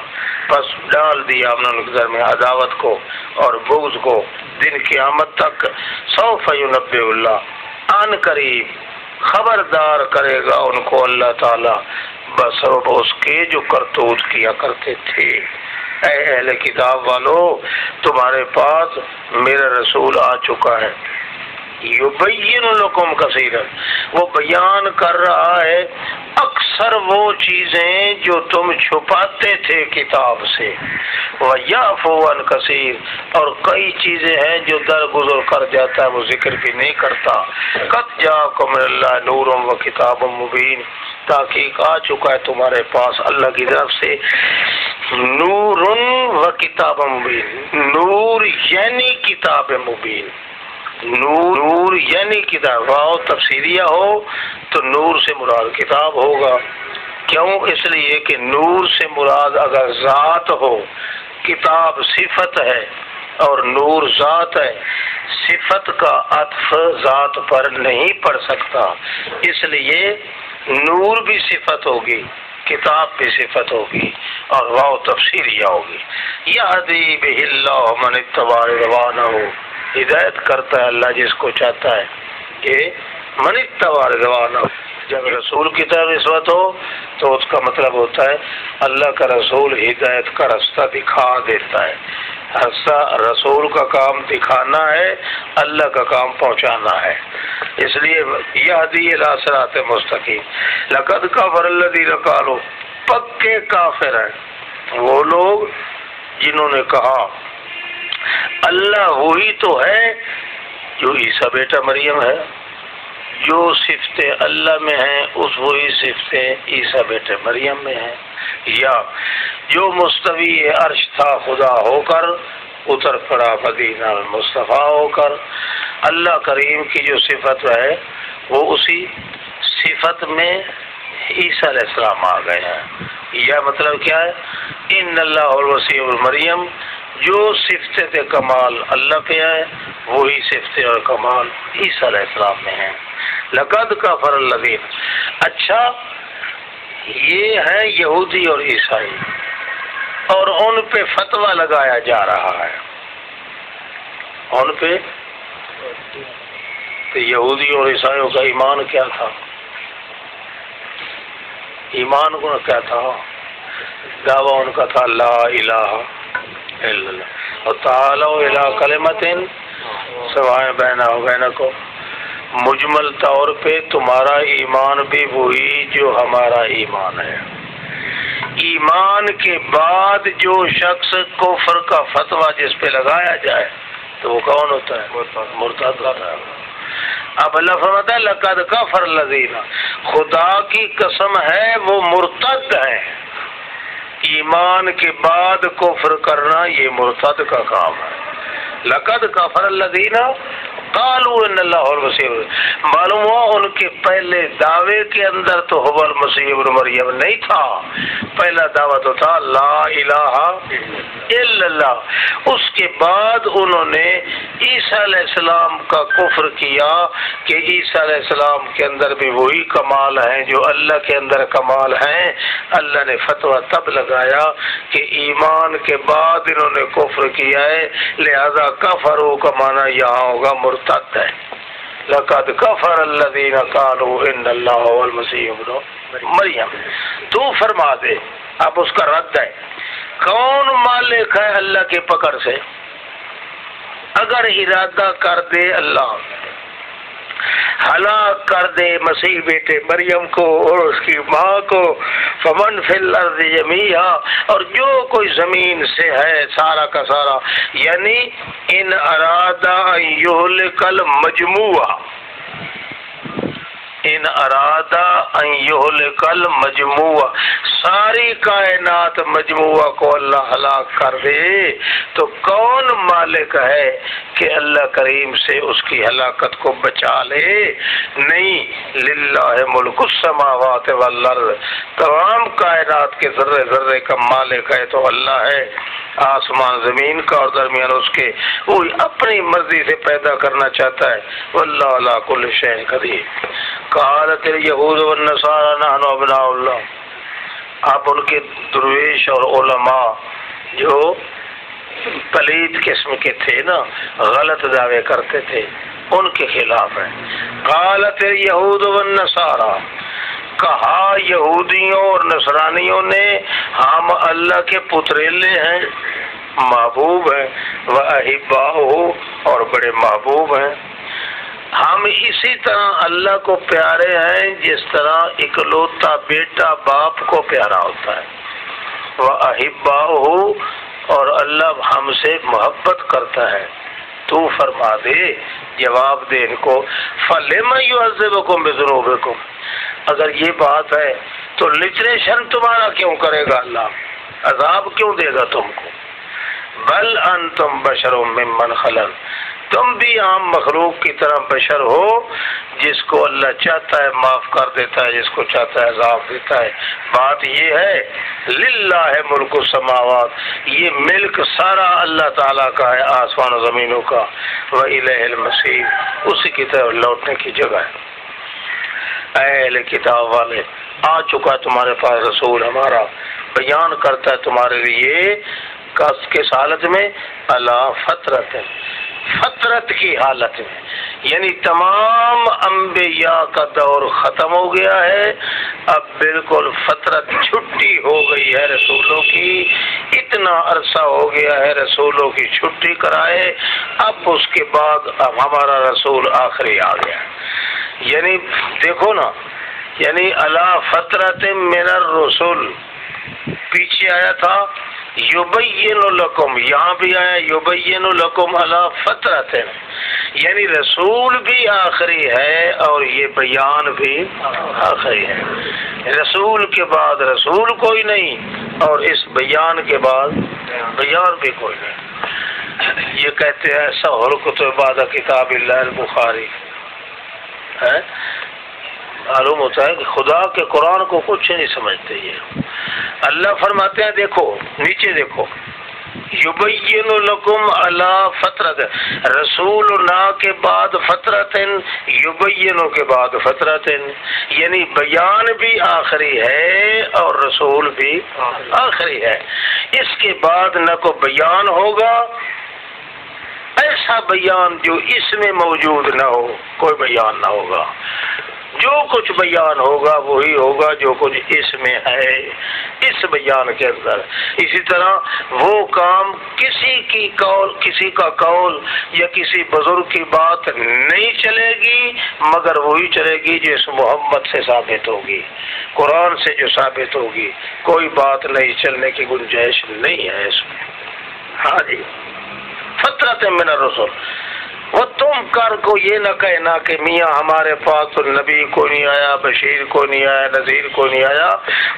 بس ڈال دیا ہم نے ان کے درمیان عداوت کو اور بغض کو دن قیامت تک۔ سوف ینبئ اللہ، ان قریب خبردار کرے گا ان کو اللہ تعالیٰ بسبب اس کے جو کرتوت کیا کرتے تھے۔ اے اہل کتاب والو، تمہارے پاس میرا رسول آ چکا ہے، یبین لکم کثیرا، وہ بیان کر رہا ہے اکثر وہ چیزیں جو تم چھپاتے تھے کتاب سے، ویعفو عن کثیر، اور کئی چیزیں ہیں جو درگزر کر جاتا ہے وہ ذکر بھی نہیں کرتا۔ قد جاءکم من اللہ نور و کتاب مبین، تحقیق آ چکا ہے تمہارے پاس اللہ کی طرف سے نور و کتاب مبین، نور یعنی کتاب مبین، نور یعنی کتاب، واو تفسیریہ ہو تو نور سے مراد کتاب ہوگا۔ کیوں؟ اس لیے کہ نور سے مراد اگر ذات ہو، کتاب صفت ہے اور نور ذات ہے، صفت کا عطف ذات پر نہیں پڑ سکتا، اس لیے نور بھی صفت ہوگی، کتاب بھی صفت ہوگی اور واو تفسیریہ ہوگی۔ یہدی بہ اللہ من اتبع رضوانہ، ہدایت کرتا ہے اللہ جس کو چاہتا ہے، کہ من اتبع رضوانہ، جب رسول کی طرف نسبت ہو تو اس کا مطلب ہوتا ہے اللہ کا رسول ہدایت کا رستہ دکھا دیتا ہے۔ رسول کا کام دکھانا ہے، اللہ کا کام پہنچانا ہے، اس لیے یہدی الی صراط مستقیم۔ لقد کفر الذین قالوا، پکے کافر ہیں وہ لوگ جنہوں نے کہا اللہ وہی تو ہے جو عیسیٰ بیٹا مریم ہے، جو صفتیں اللہ میں ہیں اس وہی صفتیں عیسیٰ بیٹے مریم میں ہیں، یا جو مستوی عرش تھا خدا ہو کر اتر پڑا مدینہ مصطفیٰ ہو کر، اللہ کریم کی جو صفت ہے وہ اسی صفت میں عیسیٰ علیہ السلام آ گئے ہیں۔ یا مطلب کیا ہے؟ ان اللہ الوسیع المریم، جو صفت کمال اللہ پہ ہے وہی صفت اور کمال عیسیٰ علیہ السلام میں ہیں۔ لقد کفر الذین، اچھا یہ ہے یہودی اور عیسائی، اور ان پہ فتویٰ لگایا جا رہا ہے، ان پہ تو یہودی اور عیسائیوں کا ایمان کیا تھا؟ ایمان کو کیا تھا؟ دعویٰ ان کا تھا لا الہ الا اللہ اور تعالوا الی کلمۃ سواء بیننا و بینکم، مجمل طور پہ تمہارا ایمان بھی وہی جو ہمارا ایمان ہے۔ ایمان کے بعد جو شخص کفر کا فتویٰ جس پہ لگایا جائے تو وہ کون ہوتا ہے؟ مرتد ہوتا ہے۔ اب اللہ فرماتا ہے لقد کفر الذین، خدا کی قسم ہے وہ مرتد ہیں، ایمان کے بعد کفر کرنا یہ مرتد کا کام ہے۔ لقد کفر الذین قالوا ان اللہ المسیح، معلوم ہوا ان کے پہلے دعوے کے اندر تو هو المسیح ابن مریم نہیں تھا، پہلا دعویٰ تو تھا لا الہ الا اللہ، اس کے بعد انہوں نے عیسیٰ علیہ السلام کا کفر کیا کہ عیسیٰ علیہ السلام کے اندر بھی وہی کمال ہیں جو اللہ کے اندر کمال ہیں۔ اللہ نے فتویٰ تب لگایا کہ ایمان کے بعد انہوں نے کفر کیا ہے، لہذا کفروا کا معنی یہاں ہوگا مرتد ہے۔ لقد کفر الذین قالوا ان اللہ هو المسیح ابن مریم۔ تو فرما دے، اب اس کا رد ہے، کون مالک ہے اللہ کے پکڑ سے؟ اگر ارادہ کر دے اللہ ہلاک کر دے مسیح بیٹے مریم کو اور اس کی ماں کو، فمن فی الارض جمیعا، اور جو کوئی زمین سے ہے سارا کا سارا، یعنی ان ارادہ یہلک المجموعہ، ان ارادہ ان یہلک المجموع، ساری کائنات مجموعہ کو اللہ ہلاک کر دے تو کون مالک ہے کہ اللہ کریم سے اس کی ہلاکت کو بچا لے؟ نہیں، للہ ملک السماوات والارض، تمام کائنات کے ذرے ذرے کا مالک ہے تو اللہ ہے، آسمان زمین کا اور درمیان اس کے، وہ اپنی مرضی سے پیدا کرنا چاہتا ہے۔ واللہ علی کل شیء قدیر۔ قالت الیہود والنصارى نحن ابناء اللہ، اب ان کے درویش اور علماء جو پلید قسم کے تھے نا، غلط دعوے کرتے تھے، ان کے خلاف ہے۔ قالت الیہود والنصارى، کہا یہودیوں اور نصرانیوں نے ہم اللہ کے پتریلے ہیں، محبوب ہیں، وَأَحِبَّاؤُهُ، اور بڑے محبوب ہیں، ہم اسی طرح اللہ کو پیارے ہیں جس طرح اکلوتا بیٹا باپ کو پیارا ہوتا ہے۔ وَأَحِبَّاؤُهُ، اور اللہ ہم سے محبت کرتا ہے۔ تو فرما دے، جواب دے ان کو، فَلِمَ يُعَذِّبُكُم بِذُنُوبِكُم، اگر یہ بات ہے تو لٹریشن تمہارا کیوں کرے گا اللہ، عذاب کیوں دے گا تم کو؟ بل انتم بشر ممن خلق، تم بھی عام مخلوق کی طرح بشر ہو، جس کو اللہ چاہتا ہے معاف کر دیتا ہے، جس کو چاہتا ہے عذاب دیتا ہے۔ بات یہ ہے، للہ ملک السماوات، یہ ملک سارا اللہ تعالیٰ کا ہے، آسمان و زمینوں کا، وإلیہ المصیر، اسی کی طرف لوٹنے کی جگہ ہے۔ اے اہل کتاب والے، آ چکا تمہارے پاس رسول ہمارا، بیان کرتا ہے تمہارے لیے کس حالت میں؟ اللہ فطرت، فطرت کی حالت میں، یعنی تمام انبیاء کا دور ختم ہو گیا ہے، اب بالکل فطرت چھٹی ہو گئی ہے رسولوں کی، اتنا عرصہ ہو گیا ہے رسولوں کی چھٹی کرائے، اب اس کے بعد اب ہمارا رسول آخری آ گیا، یعنی دیکھو نا، یعنی اللہ فطرت من الرسول، پیچھے آیا تھا یبین لکم، یہاں بھی آیا یبین لکم علی فطرت، یعنی رسول بھی آخری ہے اور یہ بیان بھی آخری ہے۔ رسول کے بعد رسول کوئی نہیں اور اس بیان کے بعد بیان بھی کوئی نہیں۔ یہ کہتے ہیں سہل کتب بعد کتاب اللہ البخاری، معلوم ہوتا ہے کہ خدا کے قرآن کو کچھ نہیں سمجھتے یہ۔ اللہ فرماتے ہیں، دیکھو نیچے دیکھو، یبین لکم علی فطرت، رسولنا کے بعد فطرت، یبین کے بعد فطرت، یعنی بیان بھی آخری ہے اور رسول بھی آخری ہے۔ اس کے بعد نہ کوئی بیان ہوگا، ایسا بیان جو اس میں موجود نہ ہو، کوئی بیان نہ ہوگا، جو کچھ بیان ہوگا وہی ہوگا جو کچھ اس میں ہے، اس بیان کے اندر۔ اسی طرح وہ کام کسی کا قول یا کسی بزرگ کی بات نہیں چلے گی، مگر وہی چلے گی جو اس محمد سے ثابت ہوگی، قرآن سے جو ثابت ہوگی، کوئی بات نہیں چلنے کی گنجائش نہیں ہے اس میں۔ ہاں جی، فطرت من الرسل۔ وہ تم کر کو یہ نہ کہنا کہ میاں ہمارے پاس تو نبی کو نہیں آیا، بشیر کو نہیں آیا، نذیر کو نہیں آیا،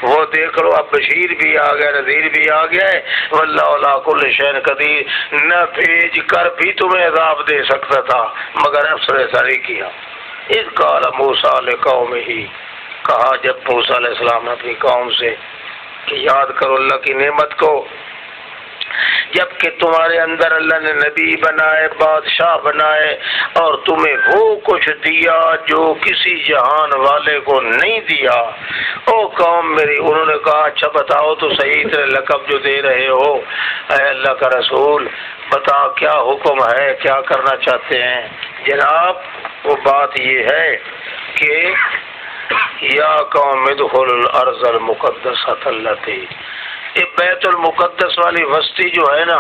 وہ دیکھ لو اب بشیر بھی آ گیا، نذیر بھی آ گیا ہے، واللہ علی کل شیء قدیر، نہ بھیج کر بھی تمہیں عذاب دے سکتا تھا مگر افسر ساری کیا۔ اذ قال موسیٰ لقومہ، کہا جب موسیٰ علیہ السلام نے اپنی قوم سے کہ یاد کرو اللہ کی نعمت کو، جبکہ تمہارے اندر اللہ نے نبی بنائے، بادشاہ بنائے اور تمہیں وہ کچھ دیا جو کسی جہان والے کو نہیں دیا۔ او قوم میری، انہوں نے کہا اچھا بتاؤ تو صحیح تیرے لقب جو دے رہے ہو، اے اللہ کا رسول بتا کیا حکم ہے، کیا کرنا چاہتے ہیں؟ جناب وہ بات یہ ہے کہ یا قوم ادخلوا الارض المقدسۃ التی، یہ بیت المقدس والی وسطی جو ہے نا،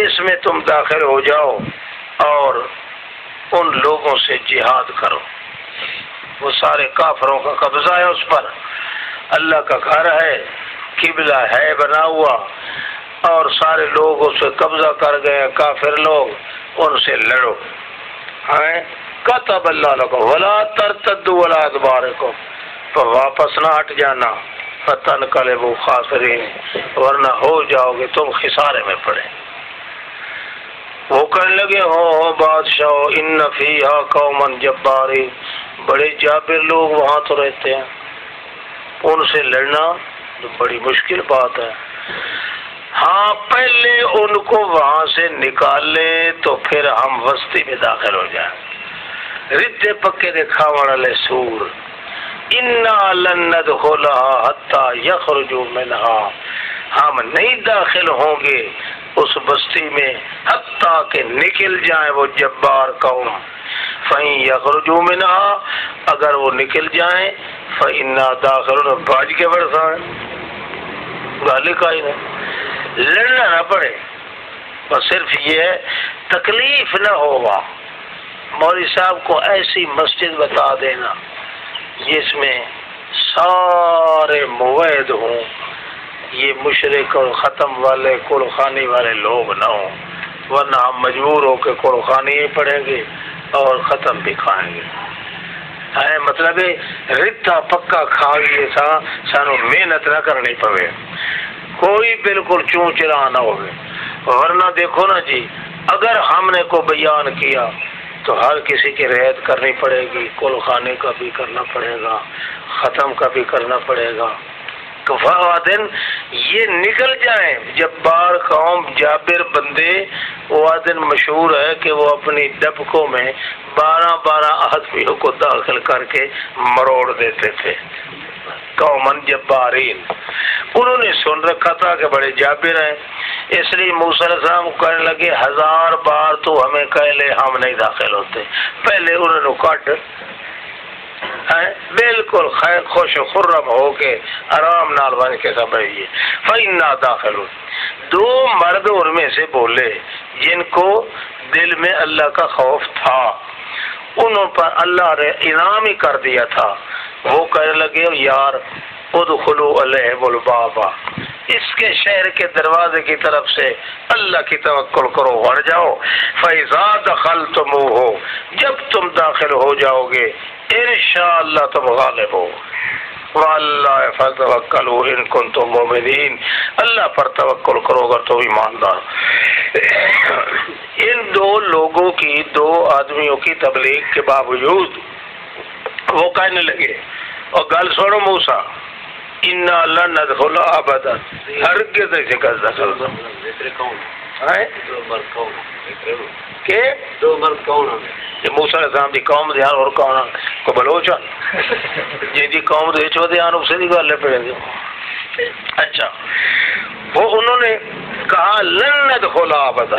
اس میں تم داخل ہو جاؤ اور ان لوگوں سے جہاد کرو۔ وہ سارے کافروں کا قبضہ ہے اس پر، اللہ کا گھر ہے، قبلہ ہے بنا ہوا، اور سارے لوگ اس سے قبضہ کر گئے، کافر لوگ، ان سے لڑو۔ کتب اللہ لکم ولا ترتدوا ولا ادبارکم، تو واپس نہ ہٹ جانا، فتنقلبوا خاسرین، ورنہ ہو جاؤ گے تم خسارے میں پڑے۔ وہ کہنے لگے ہو بادشاہ ان فیہا قوما جبارین، بڑے جابر لوگ وہاں تو رہتے ہیں، ان سے لڑنا تو بڑی مشکل بات ہے۔ ہاں پہلے ان کو وہاں سے نکال لیں تو پھر ہم وسطی میں داخل ہو جائیں۔ ردے پکے دے کھاون والے سور، انا لن ندخلها حتی یخرجوا منها، ہم نہیں داخل ہوں گے اس بستی میں حتیٰ کہ نکل جائیں وہ جبار قوم۔ فَإِن يَخْرُجُوا مِنْهَا، اگر وہ نکل جائیں فَإِنَّا دَاخِلُونَ، بھاج کے برسا ہے، گالی کا ہی نہیں، لڑنا نہ پڑے، بس صرف یہ تکلیف نہ ہوگا۔ مولوی صاحب کو ایسی مسجد بتا دینا جس میں سارے موحد ہوں، یہ مشرک اور ختم والے قرآنی والے لوگ نہ ہوں، ورنہ ہم مجبور ہو کے قرآنی ہی پڑھیں گے اور ختم بھی کھائیں گے۔ مطلب رتا پکا کھا گئے تھا، سانو محنت نہ کرنی پوے، کوئی بالکل چون چرا نہ ہوئے۔ ورنہ دیکھو نا جی، اگر ہم نے کو بیان کیا تو ہر کسی کی رعایت کرنی پڑے گی، کل خانے کا بھی کرنا پڑے گا، ختم کا بھی کرنا پڑے گا۔ دن یہ نکل جائیں جبار قوم، جابر بندے، وہ دن مشہور ہے کہ وہ اپنی ڈبکوں میں 12 آدمیوں کو داخل کر کے مروڑ دیتے تھے، قومن جبارین۔ انہوں نے سن رکھا تھا کہ بڑے جابر ہیں، اس لیے موسیٰ علیہ السلام کہنے لگے 1000 بار تو ہمیں کہہ لے ہم نہیں داخل ہوتے۔ پہلے انہوں نے کٹ بالکل خیر خوش و خرم ہو کے آرام نال بن کے سب رہیے۔ فَإِنَّا دَاخِلُونَ، 2 مرد ان میں سے بولے جن کو دل میں اللہ کا خوف تھا، انہوں پر اللہ نے انعام ہی کر دیا تھا۔ وہ کہنے لگے یار ادخلوا علیہم الباب، اس کے شہر کے دروازے کی طرف سے اللہ کی توکل کرو، بڑھ جاؤ۔ فَإِذَا دَخَلْتُمُوهُ، جب تم داخل ہو جاؤ گے انشاءاللہ تم غالب ہو۔ وَعَلَّهِ فَتَوَكَّلُوا إِن كُنتُم مُؤْمِنِينَ، اللہ پر توکل کرو اگر تم ایماندار۔ ان 2 لوگوں کی، 2 آدمیوں کی تبلیغ کے باوجود وہ کہنے لگے، اور گل سنو موسیٰ، اِنَّا لَن نَدْخُلَهَا أَبَدًا، ہرگز نہیں داخل کہ 2 مرد کون ہیں؟ یہ موسیٰ علیہ السلام دی قوم دے اور کون کو بلوچا جی دی قوم دے چو دے آن اسے دی گالے پڑے دی۔ اچھا، وہ انہوں نے کہا لن ندخلها ابدا،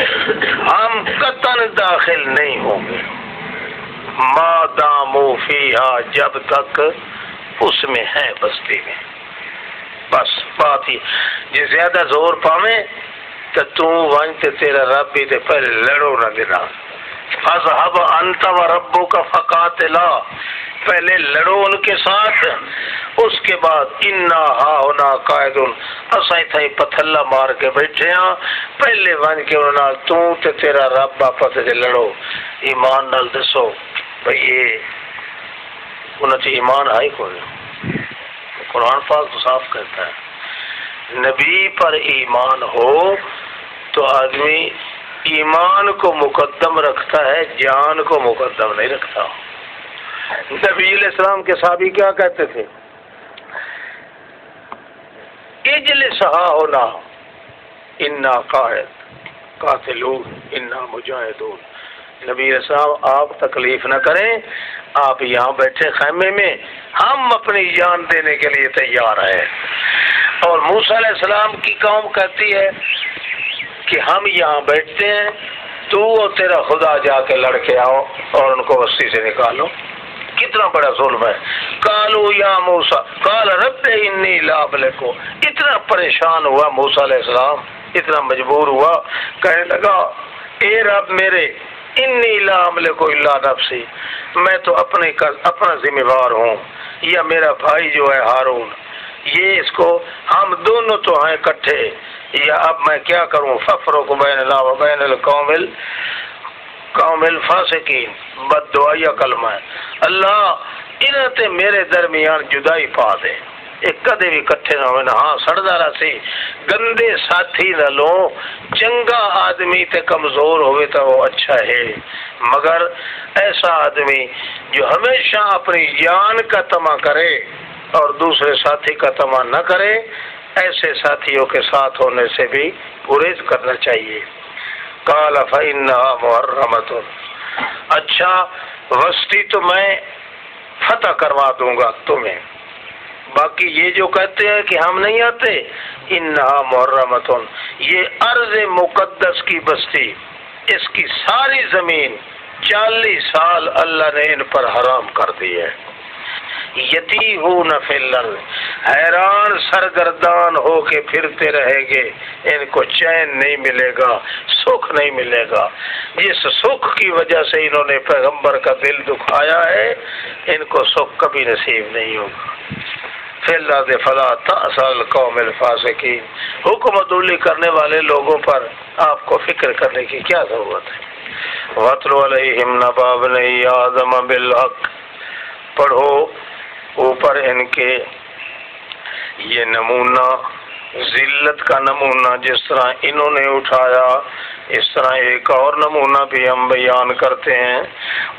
ہم قطعاً داخل نہیں ہوں گے، ما داموا فیہا، جب تک اس میں ہے بستی میں۔ بس بات ہی جی زیادہ زور پاویں تو وانتے تیرا رب بھی تے پہلے لڑو نہ دینا۔ فَاذْهَبْ أَنْتَ وَرَبُّكَ فَقَاتِلَا، پہلے لڑو ان کے ساتھ، اس کے بعد اِنَّا هَاهُنَا قَاعِدُونَ، اساں تھیں پتھلا مار کے بیٹھے ہاں، پہلے وان کے انہاں تو تے تیرا رب آپس سے لڑو۔ ایمان نال دسو بھئی یہ انہاں چ ایمان ہے کوئی؟ قرآن پاک تو صاف کہتا ہے نبی پر ایمان ہو تو آدمی ایمان کو مقدم رکھتا ہے، جان کو مقدم نہیں رکھتا۔ نبی علیہ السلام کے صحابی کیا کہتے تھے؟ اجلس ہا ہونا انا قاتلون انا مجاہدون، نبی علیہ السلام آپ تکلیف نہ کریں، آپ یہاں بیٹھے خیمے میں، ہم اپنی جان دینے کے لیے تیار ہیں۔ اور موسیٰ علیہ السلام کی قوم کہتی ہے کہ ہم یہاں بیٹھتے ہیں، تو اور تیرا خدا جا کے لڑ کے آؤ اور ان کو بستی سے نکالو۔ کتنا بڑا ظلم ہے۔ قالو یا موسیٰ قال رب انی لا املک، اتنا پریشان ہوا موسیٰ علیہ السلام، اتنا مجبور ہوا، کہنے لگا اے رب میرے، انی لا املک الا نفسی، میں تو اپنا ذمہ دار ہوں، یا میرا بھائی جو ہے ہارون، یہ اس کو ہم دونوں تو ہیں کٹھے، یا اب میں کیا کروں؟ ففرق بیننا و بین القوم قوم الفاسقین بد دعائیا کلمہ ہے، اللہ انہاں تے میرے درمیان جدائی پا دے، ایک کدے بھی کٹھے نہ ہوئے، ہاں سڑدا رہا سی گندے ساتھی نہ لو، چنگا آدمی تے کمزور ہوئے تو وہ اچھا ہے، مگر ایسا آدمی جو ہمیشہ اپنی جان کا طمع کرے اور دوسرے ساتھی کا طمع نہ کرے، ایسے ساتھیوں کے ساتھ ہونے سے بھی گریز کرنا چاہیے۔ قال فإنها محرمۃ، اچھا وسطی تو میں فتح کروا دوں گا تمہیں، باقی یہ جو کہتے ہیں کہ ہم نہیں آتے، انہا محرمۃ، یہ ارض مقدس کی بستی، اس کی ساری زمین 40 سال اللہ نے ان پر حرام کر دی ہے۔ یتیہون فی الارض، حیران سرگردان ہو کے پھرتے رہیں گے، ان کو چین نہیں ملے گا، سکھ نہیں ملے گا، جس سکھ کی وجہ سے انہوں نے پیغمبر کا دل دکھایا ہے ان کو سکھ کبھی نصیب نہیں ہوگا۔ فی الارض فلا تأس علی القوم الفاسقین، حکم عدولی کرنے والے لوگوں پر آپ کو فکر کرنے کی کیا ضرورت ہے۔ وَاتْلُ عَلَيْهِمْ نَبَأَ ابْنَيْ آدَمَ بِالْحَقِّ، پڑھو اوپر ان کے یہ نمونہ، ذلت کا نمونہ جس طرح انہوں نے اٹھایا، اس طرح ایک اور نمونہ بھی ہم بیان کرتے ہیں۔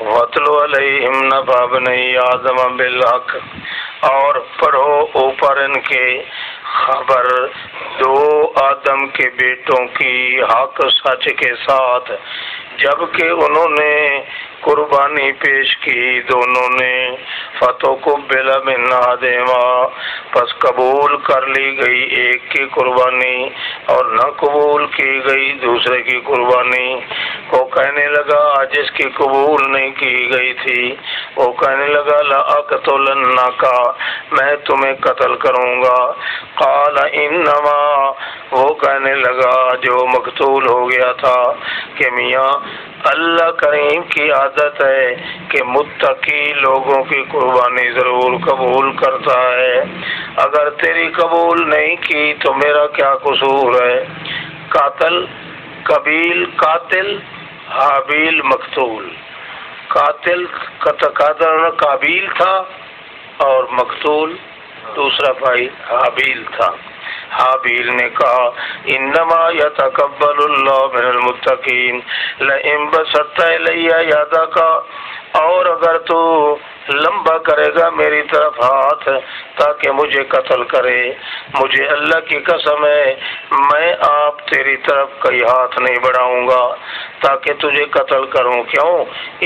وَاتْلُ عَلَيْهِمْ نَبَأَ ابْنَيْ آدَمَ بِالْحَقِّ، اور پڑھو اوپر ان کے خبر 2 آدم کے بیٹوں کی حق سچ کے ساتھ، جبکہ انہوں نے قربانی پیش کی دونوں نے، فَتُقُبِّلَ مِنْ أَحَدِهِمَا، پس قبول کر لی گئی ایک کی قربانی اور نہ قبول کی گئی دوسرے کی قربانی۔ وہ کہنے لگا جس کی قبول نہیں کی گئی تھی، وہ کہنے لگا لَأَقْتُلَنَّكَ، میں تمہیں قتل کروں گا۔ قال انما، وہ کہنے لگا جو مقتول ہو گیا تھا کہ میاں اللہ کریم کی عادت ہے کہ متقی لوگوں کی قربانی ضرور قبول کرتا ہے، اگر تیری قبول نہیں کی تو میرا کیا قصور ہے۔ قاتل قبیل قاتل، حابیل مقتول، قاتل قابیل تھا اور مقتول دوسرا بھائی حابیل تھا۔ حابیل نے کہا انما یتقبل اللہ من المتقین لئن بسطت الی یدک، اور اگر تو لمبا کرے گا میری طرف ہاتھ تاکہ مجھے قتل کرے، مجھے اللہ کی قسم ہے میں آپ تیری طرف کوئی ہاتھ نہیں بڑھاؤں گا تاکہ تجھے قتل کروں۔ کیوں؟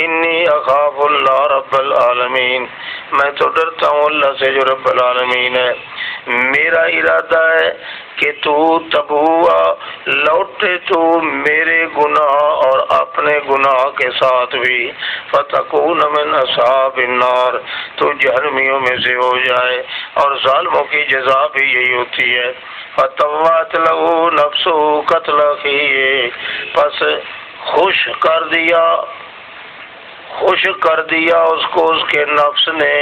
انی اخاف اللہ رب العالمین، میں تو ڈرتا ہوں اللہ سے جو رب العالمین ہے۔ میرا ارادہ ہے کہ تو تبوا لوٹے تو میرے گناہ اور اپنے گناہ کے ساتھ بھی، فتکون من اصحاب النار، تو جہنمیوں میں سے ہو جائے، اور ظالموں کی جزا بھی یہی ہوتی ہے۔ فتوات لہو نفسہ قتل اخیہ، پس خوش کر دیا اس کو اس کے نفس نے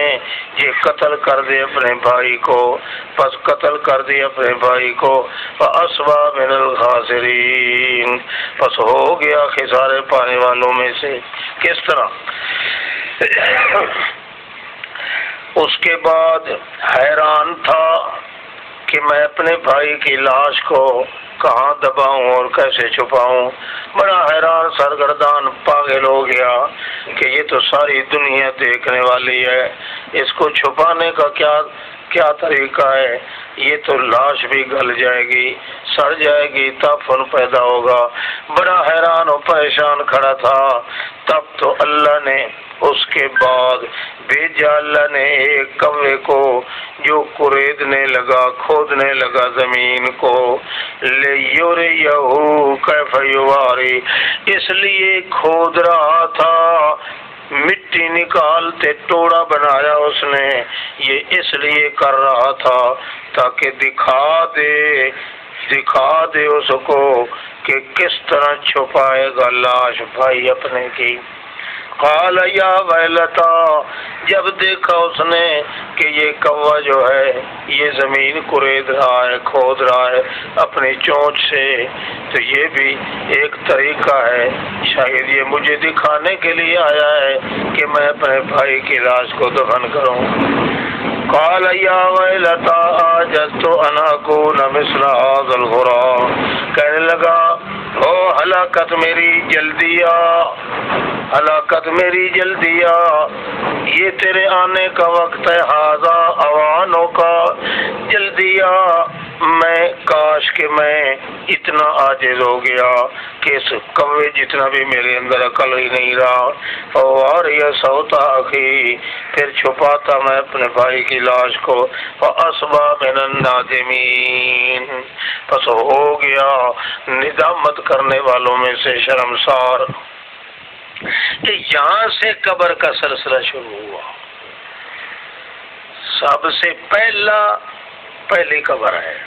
یہ قتل کر دے اپنے بھائی کو، پس قتل کر دیا اپنے بھائی کو۔ فَأَصْبَحَ مِنَ الْخَاسِرِينَ، پس ہو گیا خسارے پانے والوں میں سے۔ کس طرح؟ اس کے بعد حیران تھا کہ میں اپنے بھائی کی لاش کو کہاں دباؤں اور کیسے چھپاؤں، بڑا حیران سرگردان پاگل ہو گیا کہ یہ تو ساری دنیا دیکھنے والی ہے، اس کو چھپانے کا کیا طریقہ ہے، یہ تو لاش بھی گل جائے گی، سڑ جائے گی، تعفن پیدا ہوگا، بڑا حیران و پریشان کھڑا تھا۔ تب تو اللہ نے اس کے بعد بھیجا، اللہ نے ایک کوے کو جو کریدنے لگا، کھودنے لگا زمین کو، لیُریہُ کیف یواری، اس لیے کھود رہا تھا، مٹی نکالتے ٹوڑا بنایا اس نے، یہ اس لیے کر رہا تھا تاکہ دکھا دے اس کو کہ کس طرح چھپائے گا لاش بھائی اپنے کی۔ قال یا ویلتا، جب دیکھا اس نے کہ یہ کوا جو ہے یہ زمین کرید رہا ہے، کھود رہا ہے اپنی چونچ سے، تو یہ بھی ایک طریقہ ہے، شاید یہ مجھے دکھانے کے لیے آیا ہے کہ میں اپنے بھائی کی لاش کو دفن کروں۔ قال یا ویلتا عجزت ان اکون مثل هذا الغراب، کہنے لگا او ہلاکت میری جلدیا، ہلاکت میری جلدیا، یہ تیرے آنے کا وقت ہے، ہاذا اوانوں کا، جلدیا، میں کاش کہ میں اتنا عاجز ہو گیا کہ اس کوے جتنا بھی میرے اندر عقل ہی نہیں رہا، اور یہ سوتا اخی، پھر چھپاتا میں اپنے بھائی کی لاش کو، فاصبح من النادمین، پس ہو گیا ندامت کرنے والوں میں سے شرمسار۔ کہ یہاں سے قبر کا سلسلہ شروع ہوا، سب سے پہلی قبر ہے،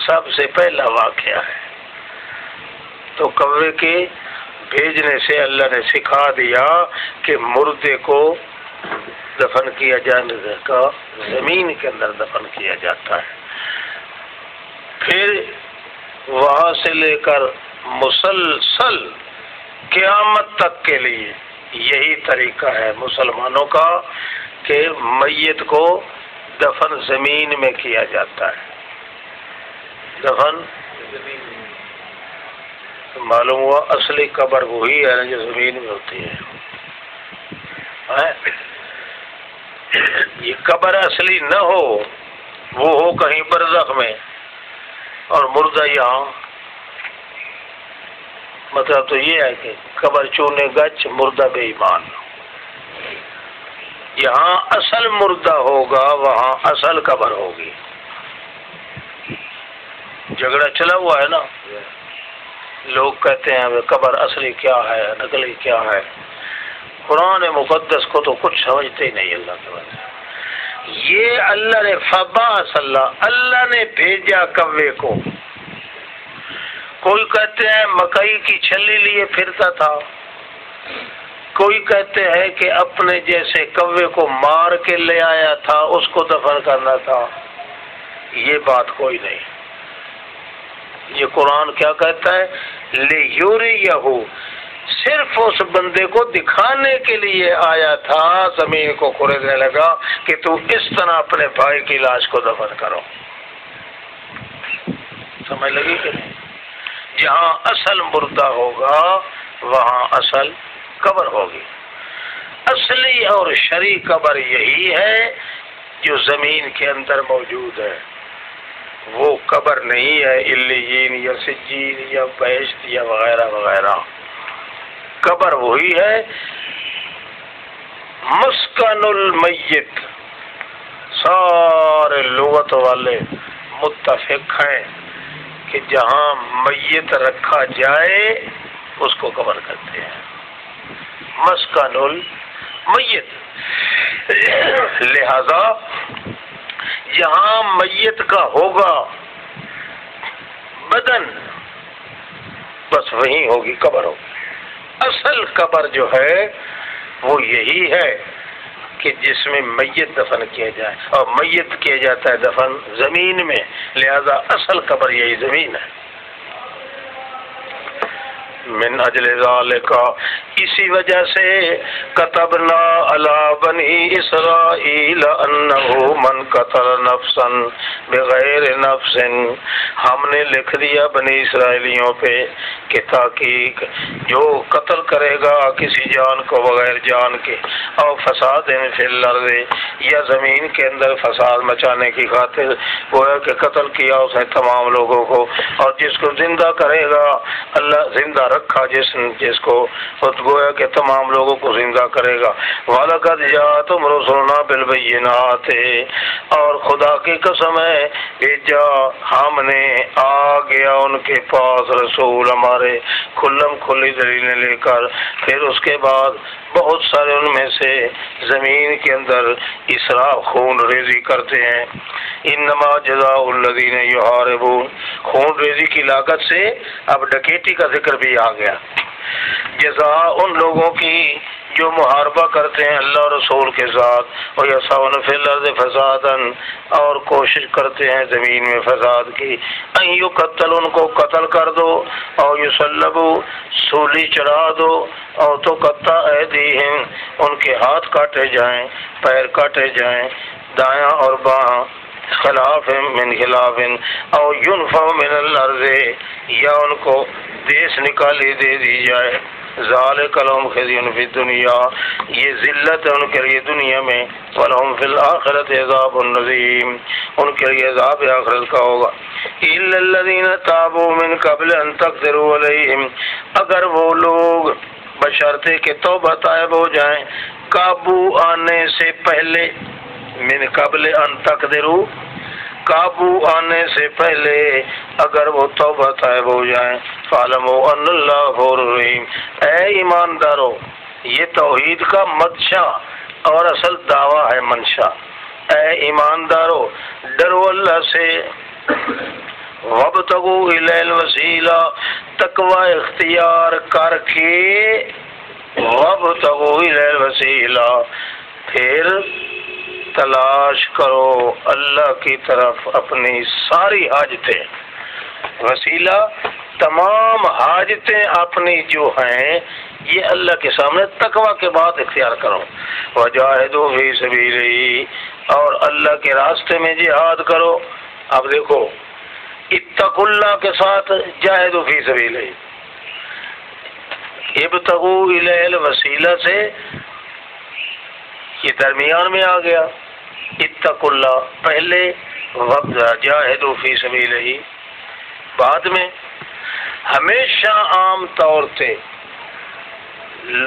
سب سے پہلا واقعہ ہے۔ تو قبر کے بھیجنے سے اللہ نے سکھا دیا کہ مردے کو دفن کیا جانے کا زمین کے اندر دفن کیا جاتا ہے، پھر وہاں سے لے کر مسلسل قیامت تک کے لیے یہی طریقہ ہے مسلمانوں کا کہ میت کو دفن زمین میں کیا جاتا ہے، دفن معلوم ہوا اصلی قبر وہی ہے جو زمین میں ہوتی ہے۔ یہ قبر اصلی نہ ہو، وہ ہو کہیں برزخ میں اور مردہ یہاں، مطلب تو یہ ہے کہ قبر چونے گچ مردہ بے ایمان، یہاں اصل مردہ ہوگا وہاں اصل قبر ہوگی۔ جھگڑا چلا ہوا ہے نا، لوگ کہتے ہیں قبر اصلی کیا ہے نقلی کیا ہے، قرآن مقدس کو تو کچھ سمجھتے ہی نہیں اللہ کے بارے۔ یہ اللہ نے فبعث اللہ نے بھیجا کوے کو۔ کوئی کہتے ہیں مکئی کی چھلی لیے پھرتا تھا، کوئی کہتے ہیں کہ اپنے جیسے کوے کو مار کے لے آیا تھا اس کو دفن کرنا تھا، یہ بات کوئی نہیں۔ یہ قرآن کیا کہتا ہے؟ لِیُرِیَہُ، صرف اس بندے کو دکھانے کے لیے آیا تھا، زمین کو کھودنے لگا کہ تو اس طرح اپنے بھائی کی لاش کو دفن کرو۔ سمجھ لگی کہ نہیں؟ جہاں اصل مردہ ہوگا وہاں اصل قبر ہوگی۔ اصلی اور شرعی قبر یہی ہے جو زمین کے اندر موجود ہے، وہ قبر نہیں ہے علیین یا سجین یا بہشت یا وغیرہ وغیرہ۔ قبر وہی ہے مسکن المیت، سارے لغت والے متفق ہیں کہ جہاں میت رکھا جائے اس کو قبر کرتے ہیں، مسکن المیت۔ لہذا جہاں میت کا ہوگا بدن بس وہیں ہوگی قبر ہوگی۔ اصل قبر جو ہے وہ یہی ہے کہ جس میں میت دفن کیا جائے، اور میت کیا جاتا ہے دفن زمین میں، لہذا اصل قبر یہی زمین ہے۔ من اجل ذالک، اسی وجہ سے کتبنا علی بنی اسرائیل انہ من قتل نفسا بغیر نفس، ہم نے لکھ دیا بنی اسرائیلیوں پہ کہ تحقیق جو قتل کرے گا کسی جان کو بغیر جان کے، اور فساد فی الارض، یا زمین کے اندر فساد مچانے کی خاطر گویا کہ قتل کیا اس نے تمام لوگوں کو، اور جس کو زندہ کرے گا اللہ زندہ رکھا جس کو گویا کہ تمام لوگوں کو زندہ کرے گا۔ وَلَقَدْ جَاءَتْهُمْ رُسُلُنَا بِالْبَيِّنَاتِ، اور خدا کی قسم ہے بھیجا ہم نے، آ گیا ان کے پاس رسول ہمارے کھلم کھلی دلیلیں لے کر، پھر اس کے بعد بہت سارے ان میں سے زمین کے اندر اسراف خون ریزی کرتے ہیں۔ انما جزاء الذین یحاربون، خون ریزی کی لاگت سے اب ڈکیتی کا ذکر بھی آ گیا۔ جزا ان لوگوں کی جو محاربہ کرتے ہیں اللہ اور رسول کے ساتھ، اور یسعون فی الارض فسادا، اور کوشش کرتے ہیں زمین میں فساد کی، ان یقتل، ان کو قتل کر دو، اور یصلبوا، سولی چڑھا دو، اور تو قطع ایدیہم، ان کے ہاتھ کاٹے جائیں، پیر کاٹے جائیں، دایاں اور بایاں، خلاف من خلاف، او ینفوا من الارض، یا ان کو دیس نکالی دے دی جائے، ذالک لہم خزی فی الدنیا، یہ ذلت ہے ان کے لیے دنیا میں، ولہم فی الآخرۃ عذاب عظیم، ان کے لیے عذاب آخرت کا ہوگا، الا الذین تابوا من قبل ان تقدروا علیہم، اگر وہ لوگ بشرطے کہ توبہ طائب ہو جائیں قابو آنے سے پہلے، من قبل ان تقدروا، قابو آنے سے پہلے اگر وہ توبہ طائب ہو جائیں، فاعلموا ان اللہ غفور رحیم، اے ایماندارو، یہ توحید کا منشا اور اصل دعویٰ ہے منشا، اے ایماندارو ڈرو اللہ سے، وابتغوا الیہ الوسیلہ، تقوی اختیار کر کے، وابتغوا الیہ الوسیلہ، پھر تلاش کرو اللہ کی طرف اپنی ساری حاجتیں، وسیلہ تمام حاجتیں اپنی جو ہیں یہ اللہ کے سامنے تقوی کے بعد اختیار کرو، وجاہدوا فی سبیلہ، اور اللہ کے راستے میں جہاد کرو۔ اب دیکھو اتقوا اللہ کے ساتھ جاہدوا فی سبیلہ، ابتغوا الیہ الوسیلہ سے یہ درمیان میں آ گیا، اتقوا اللہ پہلے، وقت جاہدوا فی سبیلہ بعد میں۔ ہمیشہ عام طور پہ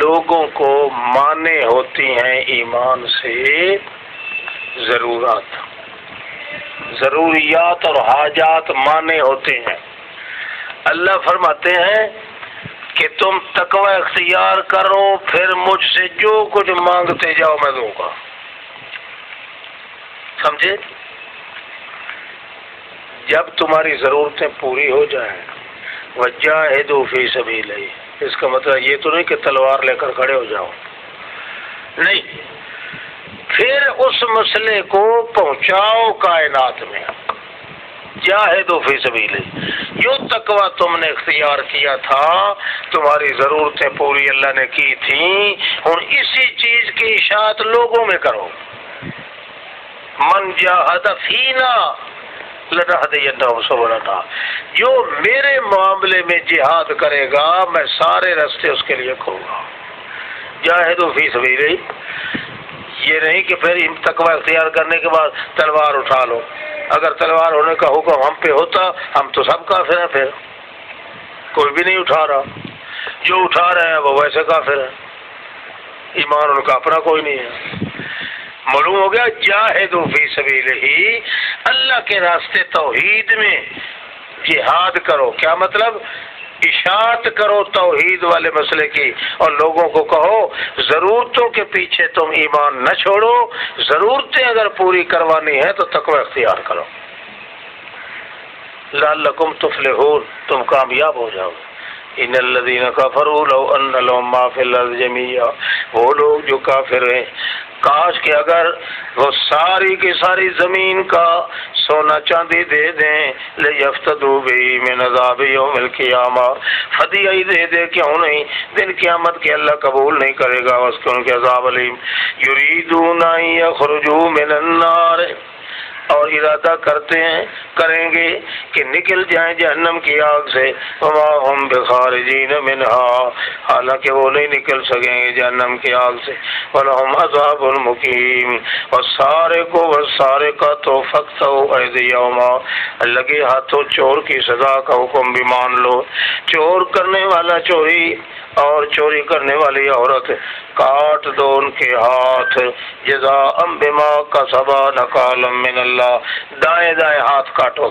لوگوں کو مانے ہوتی ہیں ایمان سے ضروریات اور حاجات مانے ہوتے ہیں۔ اللہ فرماتے ہیں کہ تم تقوی اختیار کرو، پھر مجھ سے جو کچھ مانگتے جاؤ میں دوں گا، سمجھے؟ جب تمہاری ضرورتیں پوری ہو جائیں، وجاہدوا فی سبیلہ، اس کا مطلب یہ تو نہیں کہ تلوار لے کر کھڑے ہو جاؤ، نہیں، پھر اس مسئلے کو پہنچاؤ کائنات میں، جاہدوا فی سبیلہ، جو تقوی تم نے اختیار کیا تھا، تمہاری ضرورتیں پوری اللہ نے کی تھیں، اور اسی چیز کی اشاعت لوگوں میں کرو، من جاہد فینا لنہدینہ سبلنا، جو میرے معاملے میں جہاد کرے گا میں سارے راستے اس کے لیے کھولوں گا، جاہدوا فی سبیلہ، یہ نہیں کہ پھر تقوی اختیار کرنے کے بعد تلوار اٹھا لو، اگر تلوار ہونے کا حکم ہم پہ ہوتا ہم تو سب کافر ہیں، پھر کوئی بھی نہیں اٹھا رہا، جو اٹھا رہے ہیں وہ ویسے کافر ہیں، ایمان ان کا اپنا کوئی نہیں ہے۔ معلوم ہو گیا جاہدوا فی سبیلہ، اللہ کے راستے توحید میں جہاد کرو، کیا مطلب؟ اشاعت کرو توحید والے مسئلے کی، اور لوگوں کو کہو ضرورتوں کے پیچھے تم ایمان نہ چھوڑو، ضرورتیں اگر پوری کروانی ہے تو تقوی اختیار کرو، لعلکم تفلحون، تم کامیاب ہو جاؤ۔ ان الذین کفروا لو ان لهم ما فی الارض جميعا، وہ لوگ جو کافر ہیں کاش کہ اگر وہ ساری کی ساری زمین کا سونا چاندی دے دیں، لیفتدوا به من عذاب یوم القیامہ، فدیہ ہی دے دے، کیوں نہیں، دن قیامت کے اللہ قبول نہیں کرے گا اس کو ان کے عذاب علیم۔ یریدون ان یخرجوا من النار، اور ارادہ کریں گے کہ نکل جائیں جہنم کی آگ سے، وما هم بخارجین منها، حالانکہ وہ نہیں نکل سکیں گے جہنم کی آگ سے، ولہم عذاب مقیم، اور سارے کا تو فقطعوا ایدیہما، لگے ہاتھوں چور کی سزا کا حکم بھی مان لو، چور کرنے والا چوری اور چوری کرنے والی عورت کاٹ دو ان کے ہاتھ، جزاء بما کسبا نکالا من اللہ، دائیں دائیں ہاتھ کاٹو،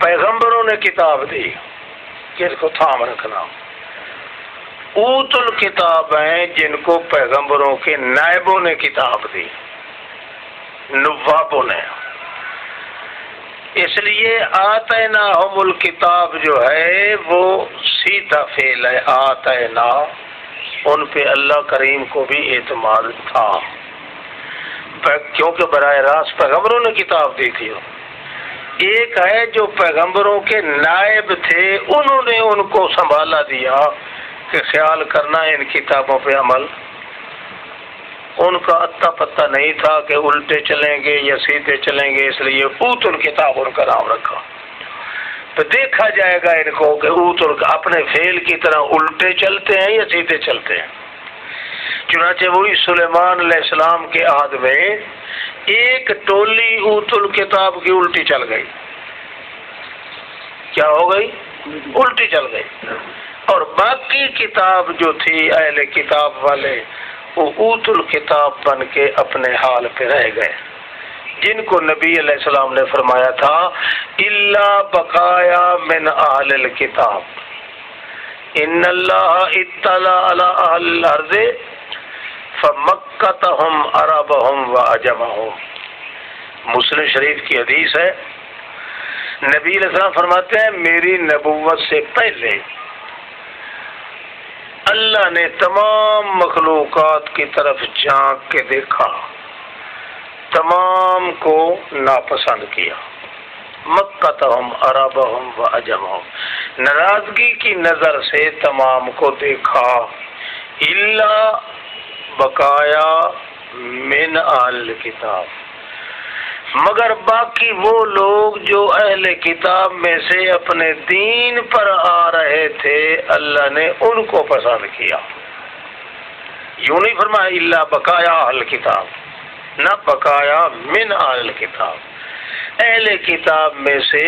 پیغمبروں نے کتاب دی کہ اس کو تھام رکھنا، اوت الکتاب ہیں جن کو پیغمبروں کے نائبوں نے کتاب دی، نوابوں نے۔ اس لیے آتیناہم الکتاب جو ہے وہ سیدھا فعل ہے، آتینا، ان پہ اللہ کریم کو بھی اعتماد تھا کیونکہ براہ راست پیغمبروں نے کتاب دی تھی۔ ایک ہے جو پیغمبروں کے نائب تھے، انہوں نے ان کو سنبھالا دیا کہ خیال کرنا ان کتابوں پہ عمل، ان کا اتا پتہ نہیں تھا کہ الٹے چلیں گے یا سیدھے چلیں گے، اس لیے اوت الکتاب ان کا نام رکھا۔ تو دیکھا جائے گا ان کو کہ اوت اپنے فعل کی طرح الٹے چلتے ہیں یا سیدھے چلتے ہیں۔ چنانچہ وہی سلیمان علیہ السلام کے عہد میں ایک ٹولی اوت الکتاب کی الٹی چل گئی، کیا ہو گئی؟ الٹی چل گئی، اور باقی کتاب جو تھی اہل کتاب والے وہ اوت الکتاب بن کے اپنے حال پہ رہ گئے، جن کو نبی علیہ السلام نے فرمایا تھا الا بقایا من اہل الکتاب ان اللہ اطلع علی اہل الارض فمکتہم عربہم وعجمہم۔ مسلم شریف کی حدیث ہے، نبی علیہ السلام فرماتے ہیں میری نبوت سے پہلے اللہ نے تمام مخلوقات کی طرف جھانک کے دیکھا، تمام کو ناپسند کیا، مکتہم عربہم وعجمہم، ناراضگی کی نظر سے تمام کو دیکھا، الا بقایا من اہل کتاب، مگر باقی وہ لوگ جو اہل کتاب میں سے اپنے دین پر آ رہے تھے اللہ نے ان کو پسند کیا۔ یوں نہیں فرمایا الا بقایا اہل کتاب، نہ بقایا من اہل کتاب، اہل کتاب میں سے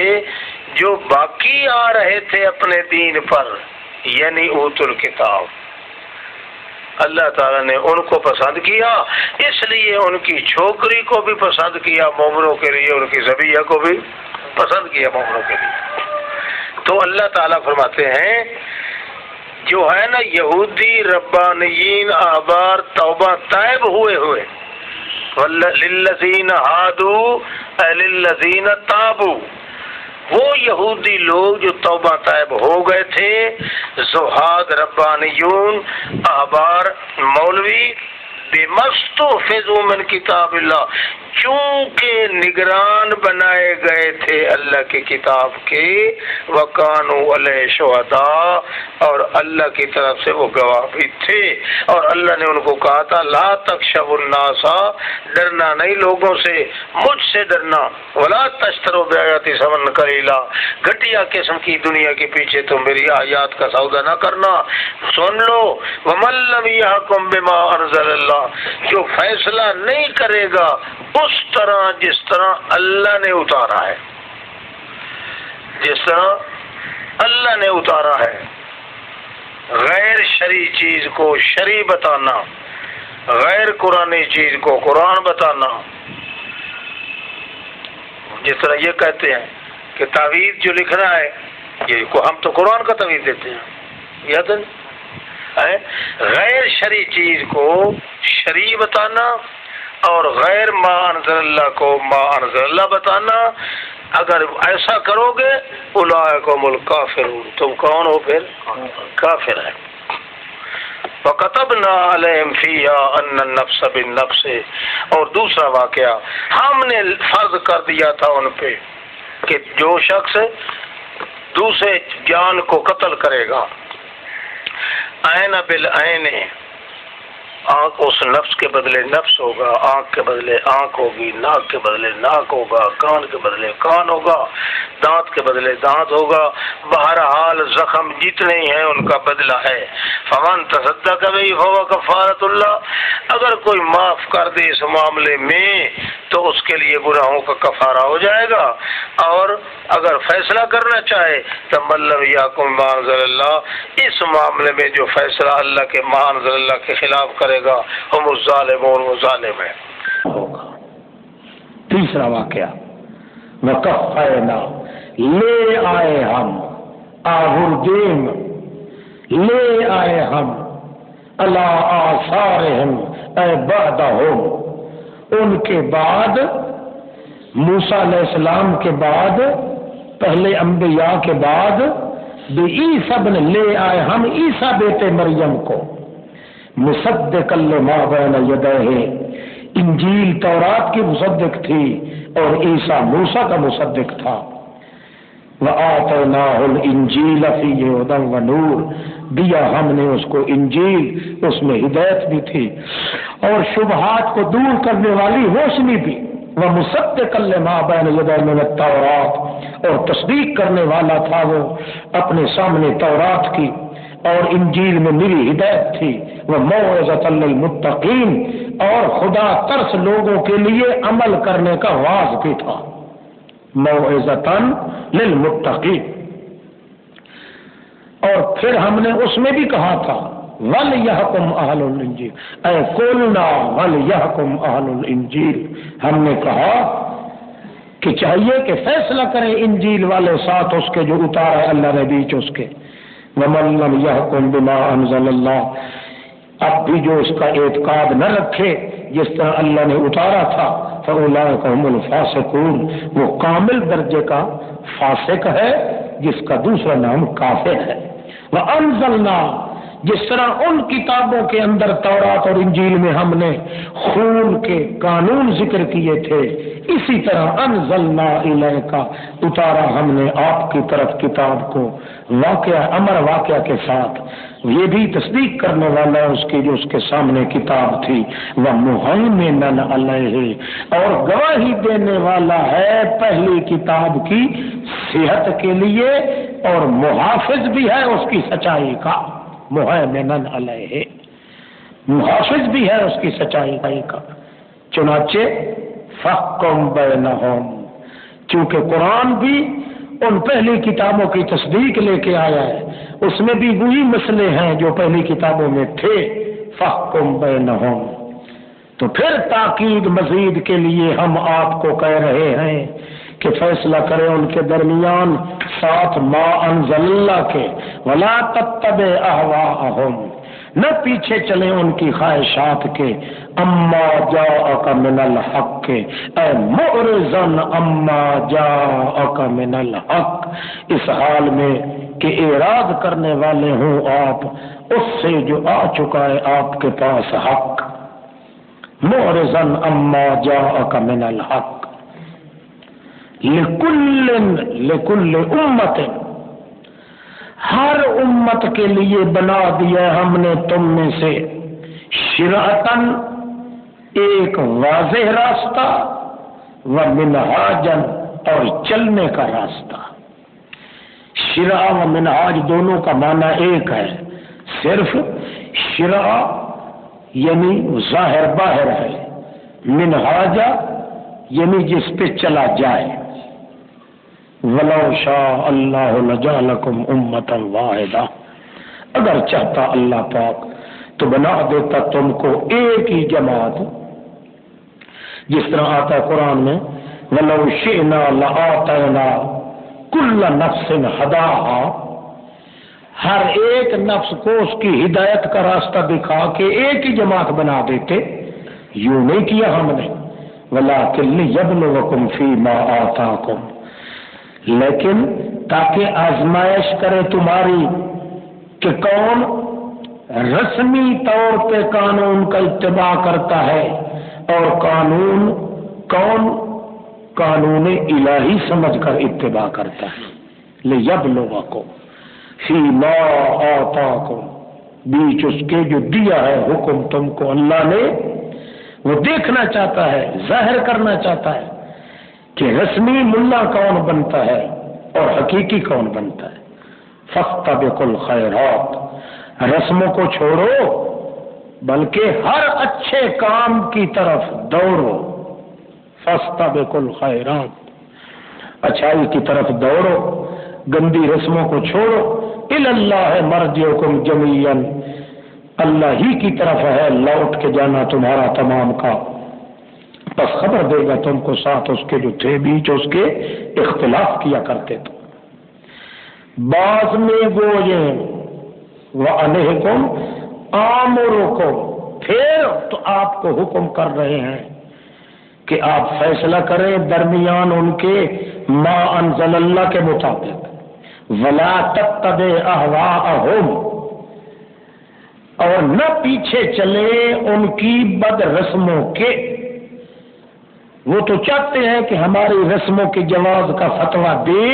جو باقی آ رہے تھے اپنے دین پر یعنی اوت الکتاب، اللہ تعالیٰ نے ان کو پسند کیا، اس لیے ان کی چھوکری کو بھی پسند کیا مومنوں کے لیے، ان کی ذبیحہ کو بھی پسند کیا مومنوں کے لیے۔ تو اللہ تعالیٰ فرماتے ہیں جو ہے نا یہودی ربانیین احبار توبہ طائب ہوئے للذین ہادوا للذین تابوا، وہ یہودی لوگ جو توبہ طائب ہو گئے تھے، زہاد ربانیون احبار مولوی، بمستحفظوا من کتاب اللہ، چونکہ نگران بنائے گئے تھے اللہ کی کتاب کے، وکانوا علیہ شہداء، اور اللہ کی طرف سے وہ گواہ بھی تھے، اور اللہ نے ان کو کہا تھا لا تخشوا الناس، ڈرنا نہیں لوگوں سے، مجھ سے ڈرنا، ولا تشتروا بآیاتی ثمنا قلیلا، گھٹیا قسم کی دنیا کے پیچھے تم میری آیات کا سودا نہ کرنا۔ سن لو ومن لم یحکم بما انزل اللہ، جو فیصلہ نہیں کرے گا اس طرح جس طرح اللہ نے اتارا ہے، جس طرح اللہ نے اتارا ہے، غیر شرعی چیز کو شرعی بتانا، غیر قرآنی چیز کو قرآن بتانا۔ جس طرح یہ کہتے ہیں کہ تعویذ جو لکھنا ہے یہ کو ہم تو قرآن کا تعویذ دیتے ہیں، یاد ہے؟ غیر شرعی چیز کو شرعی بتانا اور غیر ما انزل اللہ کو ما انزل اللہ بتانا، اگر ایسا کرو گے اولئک هم الکافرون، تم کون ہو پھر؟ کافر ہے۔ وَكَتَبْنَا عَلَيْهِمْ فِيهَا أَنَّ النَّفْسَ بِالنَّفْسِ، اور دوسرا واقعہ ہم نے فرض کر دیا تھا ان پہ کہ جو شخص دوسرے جان کو قتل کرے گا، عین بالعین، آنکھ اس نفس کے بدلے نفس ہوگا، آنکھ کے بدلے آنکھ ہوگی، ناک کے بدلے ناک ہوگا، کان کے بدلے کان ہوگا، دانت کے بدلے دانت ہوگا، بہرحال زخم جتنے ہیں ان کا بدلہ ہے۔ فمن تصدق بہ فہو کفارۃ اللہ، اگر کوئی معاف کر دے اس معاملے میں تو اس کے لیے گناہوں کا کفارہ ہو جائے گا، اور اگر فیصلہ کرنا چاہے تو من لم یحکم بما انزل اللہ، اس معاملے میں جو فیصلہ اللہ کے ما انزل اللہ کے خلاف کرے گا ہم الظالمون، وہ ظالم ہے ہوگا۔ تیسرا واقعہ وَقَفَّيْنَا لے آئے ہم آہردیم لے آئے ہم الا آثارہم اے بعدہم ان کے بعد موسیٰ علیہ السلام کے بعد پہلے انبیاء کے بعد بعیسیٰ ابن لے آئے ہم عیسیٰ بیٹے مریم کو مصدقا لما بین یدیہ انجیل تورات کی مصدق تھی اور عیسیٰ موسیٰ کا مصدق تھا وآتیناہ الانجیل فیہ ھدی ونور دیا ہم نے اس کو انجیل اس میں ہدایت بھی تھی اور شبہات کو دور کرنے والی روشنی بھی ومصدقا لما بین یدیہ من التوراۃ اور تصدیق کرنے والا تھا وہ اپنے سامنے تورات کی اور انجیل میں میری ہدایت تھی وموعظۃ للمتقین اور خدا ترس لوگوں کے لیے عمل کرنے کا واعظ بھی تھا موعظۃ للمتقین اور پھر ہم نے اس میں بھی کہا تھا وَلْيَحْكُمْ أَهْلُ الْإِنْجِيلِ اے قُلْنَا وَلْيَحْكُمْ أَهْلُ الْإِنْجِيلِ ہم نے کہا کہ چاہیے کہ فیصلہ کریں انجیل والے ساتھ اس کے جو اتارا ہے اللہ نے بیچ اس کے وَمَن لَّمْ يَحْكُمْ بِمَا أَنزَلَ اللَّهُ اب بھی جو اس کا اعتقاد نہ رکھے جس طرح اللہ نے اتارا تھا فَأُولَٰئِكَ هُمُ الْفَاسِقُونَ وہ کامل درجے کا فاسق ہے جس کا دوسرا نام کافر ہے وَأَنزَلْنَا جس طرح ان کتابوں کے اندر تورات اور انجیل میں ہم نے خون کے قانون ذکر کیے تھے اسی طرح انزلنا الیک اتارا ہم نے آپ کی طرف کتاب کو واقعہ امر واقعہ کے ساتھ یہ بھی تصدیق کرنے والا ہے اس کی جو اس کے سامنے کتاب تھی ومہیمنا علیہ اور گواہی دینے والا ہے پہلی کتاب کی صحت کے لیے اور محافظ بھی ہے اس کی سچائی کا مہیمن علیہ محافظ بھی ہے اس کی سچائی کا چنانچہ فحکم بینہم چونکہ قرآن بھی ان پہلی کتابوں کی تصدیق لے کے آیا ہے اس میں بھی وہی مسئلے ہیں جو پہلی کتابوں میں تھے فحکم بینہم تو پھر تاکید مزید کے لیے ہم آپ کو کہہ رہے ہیں کہ فیصلہ کریں ان کے درمیان ساتھ ما انزل اللہ کے ولا تتبع اہواءہم نہ پیچھے چلیں ان کی خواہشات کے اما جاءک من الحق کے اے معرضا اما جاءک من الحق اس حال میں کہ اعراض کرنے والے ہوں آپ اس سے جو آ چکا ہے آپ کے پاس حق معرضا اما جاءک من الحق لکل امت ہر امت کے لیے بنا دیا ہم نے تم میں سے شرعتن ایک واضح راستہ و منہاجن اور چلنے کا راستہ شرع و منہاج دونوں کا معنی ایک ہے صرف شرع یعنی ظاہر باہر ہے منہاجہ یعنی جس پہ چلا جائے وَلَوْ شَاءَ اللَّهُ لَجَعَلَكُمْ أُمَّةً وَاحِدَةً اگر چاہتا اللہ پاک تو بنا دیتا تم کو ایک ہی جماعت جس طرح آتا ہے قرآن میں وَلَوْ شِئْنَا لَآتَيْنَا كُلَّ نَفْسٍ هَدَاهَا ہر ایک نفس کو اس کی ہدایت کا راستہ دکھا کے ایک ہی جماعت بنا دیتے یوں نہیں کیا ہم نے وَلَٰكِن لِيَبْلُوَكُمْ فِي مَا آتَاكُمْ لیکن تاکہ آزمائش کرے تمہاری کہ کون رسمی طور پہ قانون کا اتباع کرتا ہے اور کون قانون الہی سمجھ کر اتباع کرتا ہے لِيَبْلُوَكُمْ فِي مَا آتَاكُمْ بیچ اس کے جو دیا ہے حکم تم کو اللہ نے وہ دیکھنا چاہتا ہے ظاہر کرنا چاہتا ہے کہ رسمی ملا کون بنتا ہے اور حقیقی کون بنتا ہے فاستبقوا الخیرات رسموں کو چھوڑو بلکہ ہر اچھے کام کی طرف دوڑو فاستبقوا الخیرات اچھائی کی طرف دوڑو گندی رسموں کو چھوڑو الی اللہ مرجعکم جمیعا اللہ ہی کی طرف ہے لوٹ کے جانا تمہارا تمام کا بس خبر دے گا تم کو ساتھ اس کے جو تھے بیچ اس کے اختلاف کیا کرتے تھے. بعض میں گوئے وَعَلَيْكُمْ آمُرُكُمْ، پھر تو آپ کو حکم کر رہے ہیں کہ آپ فیصلہ کریں درمیان ان کے ما انزل اللہ کے مطابق. وَلَا تَتَّبِعْ أَهْوَاءَهُمْ، اور نہ پیچھے چلے ان کی بد رسموں کے. وہ تو چاہتے ہیں کہ ہماری رسموں کی جواز کا فتویٰ دے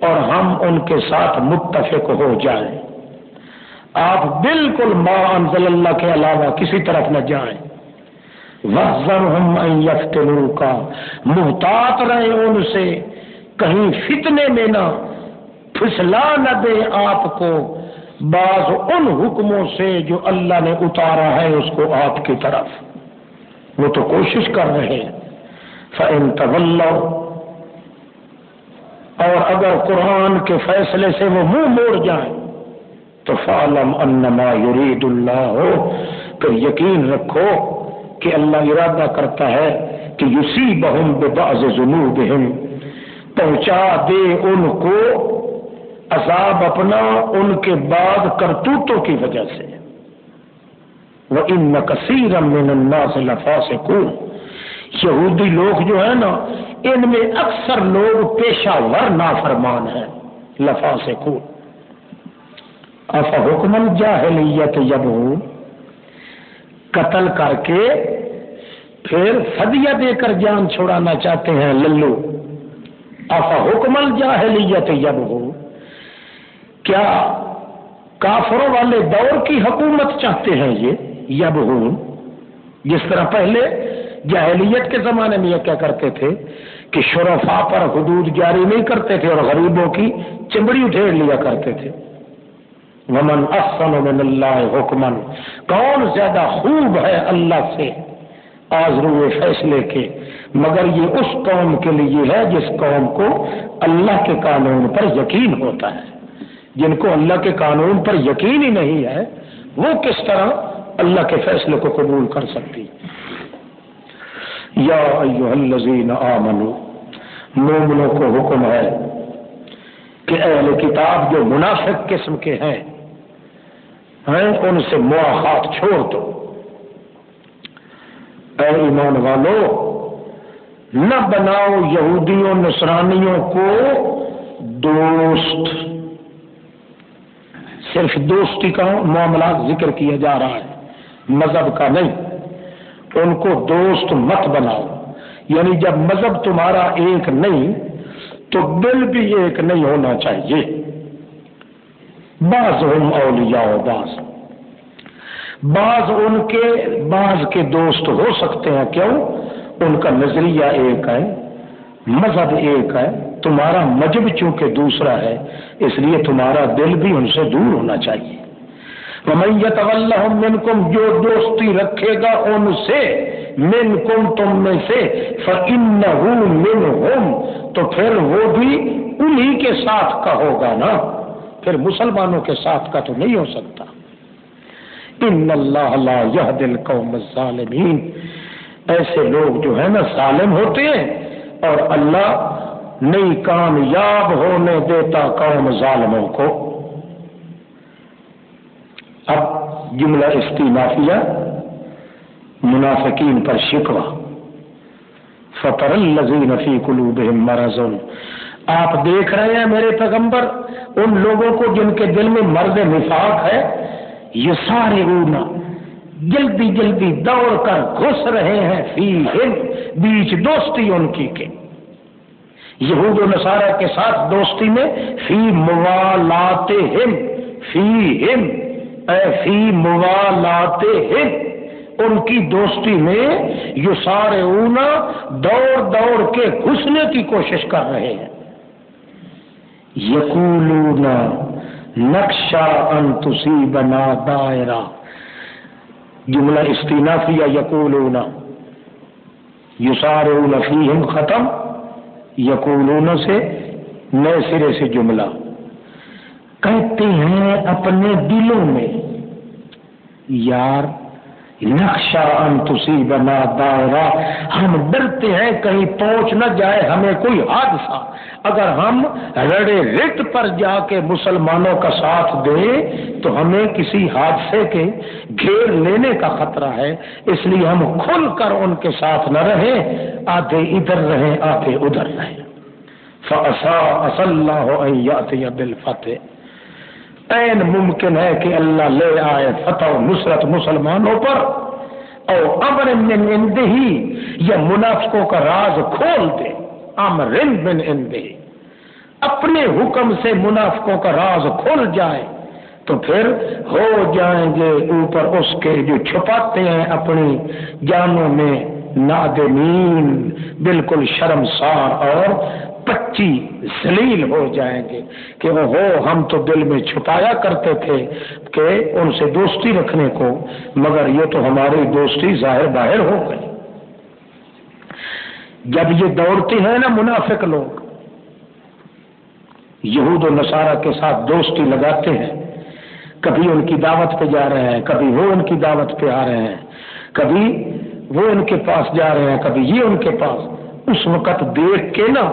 اور ہم ان کے ساتھ متفق ہو جائیں. آپ بالکل ما انزل اللہ کے علاوہ کسی طرف نہ جائیں. وَاحْذَرْهُمْ أَن يَفْتِنُوكَ، محتاط رہیں ان سے کہیں فتنے میں نہ پھسلا نہ دے آپ کو بعض ان حکموں سے جو اللہ نے اتارا ہے اس کو آپ کی طرف. وہ تو کوشش کر رہے ہیں. فَإِن تَوَلَّوْا، اور اگر قرآن کے فیصلے سے وہ منہ موڑ جائیں تو فَعْلَمْ أَنَّمَا يُرِيدُ اللَّهُ، پھر یقین رکھو کہ اللہ ارادہ کرتا ہے کہ يُصِيبَهُمْ بِبَعْضِ ذُنُوبِهِمْ، پہنچا دے ان کو عذاب اپنا ان کے بعد کرتوتوں کی وجہ سے. وَإِنَّ كَثِيرًا مِّنَ النَّاسِ لَفَاسِقُونَ، یہودی لوگ جو ہیں نا ان میں اکثر لوگ پیشہ ور نافرمان ہیں. لفاسقون. افحکم الجاہلیت یبغون، قتل کر کے پھر فدیہ دے کر جان چھڑانا چاہتے ہیں للو. افحکم الجاہلیت یبغون، کیا کافروں والے دور کی حکومت چاہتے ہیں یہ؟ یبغون، جس طرح پہلے جاہلیت کے زمانے میں یہ کیا کرتے تھے کہ شرفاء پر حدود جاری نہیں کرتے تھے اور غریبوں کی چمڑی ادھیڑ لیا کرتے تھے. ومن احسن من اللہ حکما، کون زیادہ خوب ہے اللہ سے آزروئے فیصلے کے، مگر یہ اس قوم کے لیے ہے جس قوم کو اللہ کے قانون پر یقین ہوتا ہے. جن کو اللہ کے قانون پر یقین ہی نہیں ہے وہ کس طرح اللہ کے فیصلے کو قبول کر سکتی. یا ایھا الذین آمنوا، مومنوں کو حکم ہے کہ اہل کتاب جو منافق قسم کے ہیں ان سے مواخات چھوڑ دو. اے ایمان والو، نہ بناؤ یہودیوں نصرانیوں کو دوست. صرف دوستی کا معاملات ذکر کیا جا رہا ہے، مذہب کا نہیں. ان کو دوست مت بناؤ، یعنی جب مذہب تمہارا ایک نہیں تو دل بھی ایک نہیں ہونا چاہیے. بعضهم اولیاء بعض ان کے بعض کے دوست ہو سکتے ہیں. کیوں؟ ان کا نظریہ ایک ہے، مذہب ایک ہے. تمہارا مذہب چونکہ دوسرا ہے اس لیے تمہارا دل بھی ان سے دور ہونا چاہیے. وَمَن يَتَوَلَّهُم مِّنكُمْ، جو دوستی رکھے گا ان سے، منکم تم میں سے، فَإِنَّهُ مِنْهُمْ، تو پھر وہ بھی انہی کے ساتھ کا ہوگا نا، پھر مسلمانوں کے ساتھ کا تو نہیں ہو سکتا. إِنَّ اللَّهَ لَا يَهْدِي الْقَوْمَ الظَّالِمِينَ، ایسے لوگ جو ہے نا ظالم ہوتے ہیں اور اللہ نہیں کامیاب ہونے دیتا قوم ظالموں کو. اب جملہ استینافیہ، منافقین پر شکوہ. فَتَرَ الَّذِينَ فِي قُلُوبِهِم مَّرَضٌ، آپ دیکھ رہے ہیں میرے پیغمبر ان لوگوں کو جن کے دل میں مرض نفاق ہے، یسارعون، جلدی جلدی دوڑ کر گھس رہے ہیں، فیہم، بیچ دوستی ان کی کے، یہود و نصارہ کے ساتھ دوستی میں، فی موالاتہم، فیہم اے فی موالاتہم، ان کی دوستی میں یسارعون، دوڑ دوڑ کے گھسنے کی کوشش کر رہے ہیں. یقولون نخشی ان تصیبنا دائرہ، جملہ استینافیہ. یقولون، یسارعون فیہم ختم، یقولون سے نئے سرے سے جملہ. کہتے ہیں اپنے دلوں میں، یار نخشا ان تصیبنا دائرہ، ہم ڈرتے ہیں کہیں پہنچ نہ جائے ہمیں کوئی حادثہ۔ اگر ہم رڑے رٹ پر جا کے مسلمانوں کا ساتھ دیں تو ہمیں کسی حادثے کے گھیر لینے کا خطرہ ہے، اس لیے ہم کھل کر ان کے ساتھ نہ رہیں، آدھے ادھر رہیں آدھے ادھر رہیں۔ فَعَسَىٰ اللَّهُ أَن يَأْتِيَ بِالْفَتْحِ، عین ممکن ہے کہ اللہ لے آئے فتح و نصرت مسلمانوں پر، اور امر من عنده، یا منافقوں کا راز کھول دے، امر من عنده، اپنے حکم سے منافقوں کا راز کھل جائے تو پھر ہو جائیں گے اوپر اس کے جو چھپاتے ہیں اپنی جانوں میں نادمین، بالکل شرمسار اور پچی ذلیل ہو جائیں گے کہ وہ ہو ہم تو دل میں چھپایا کرتے تھے کہ ان سے دوستی رکھنے کو، مگر یہ تو ہماری دوستی ظاہر باہر ہو گئی۔ جب یہ دوڑتے ہیں نا منافق لوگ، یہود و نصارہ کے ساتھ دوستی لگاتے ہیں، کبھی ان کی دعوت پہ جا رہے ہیں، کبھی وہ ان کی دعوت پہ آ رہے ہیں، کبھی وہ ان کے پاس جا رہے ہیں، کبھی یہ ان کے پاس، اس وقت دیکھ کے نا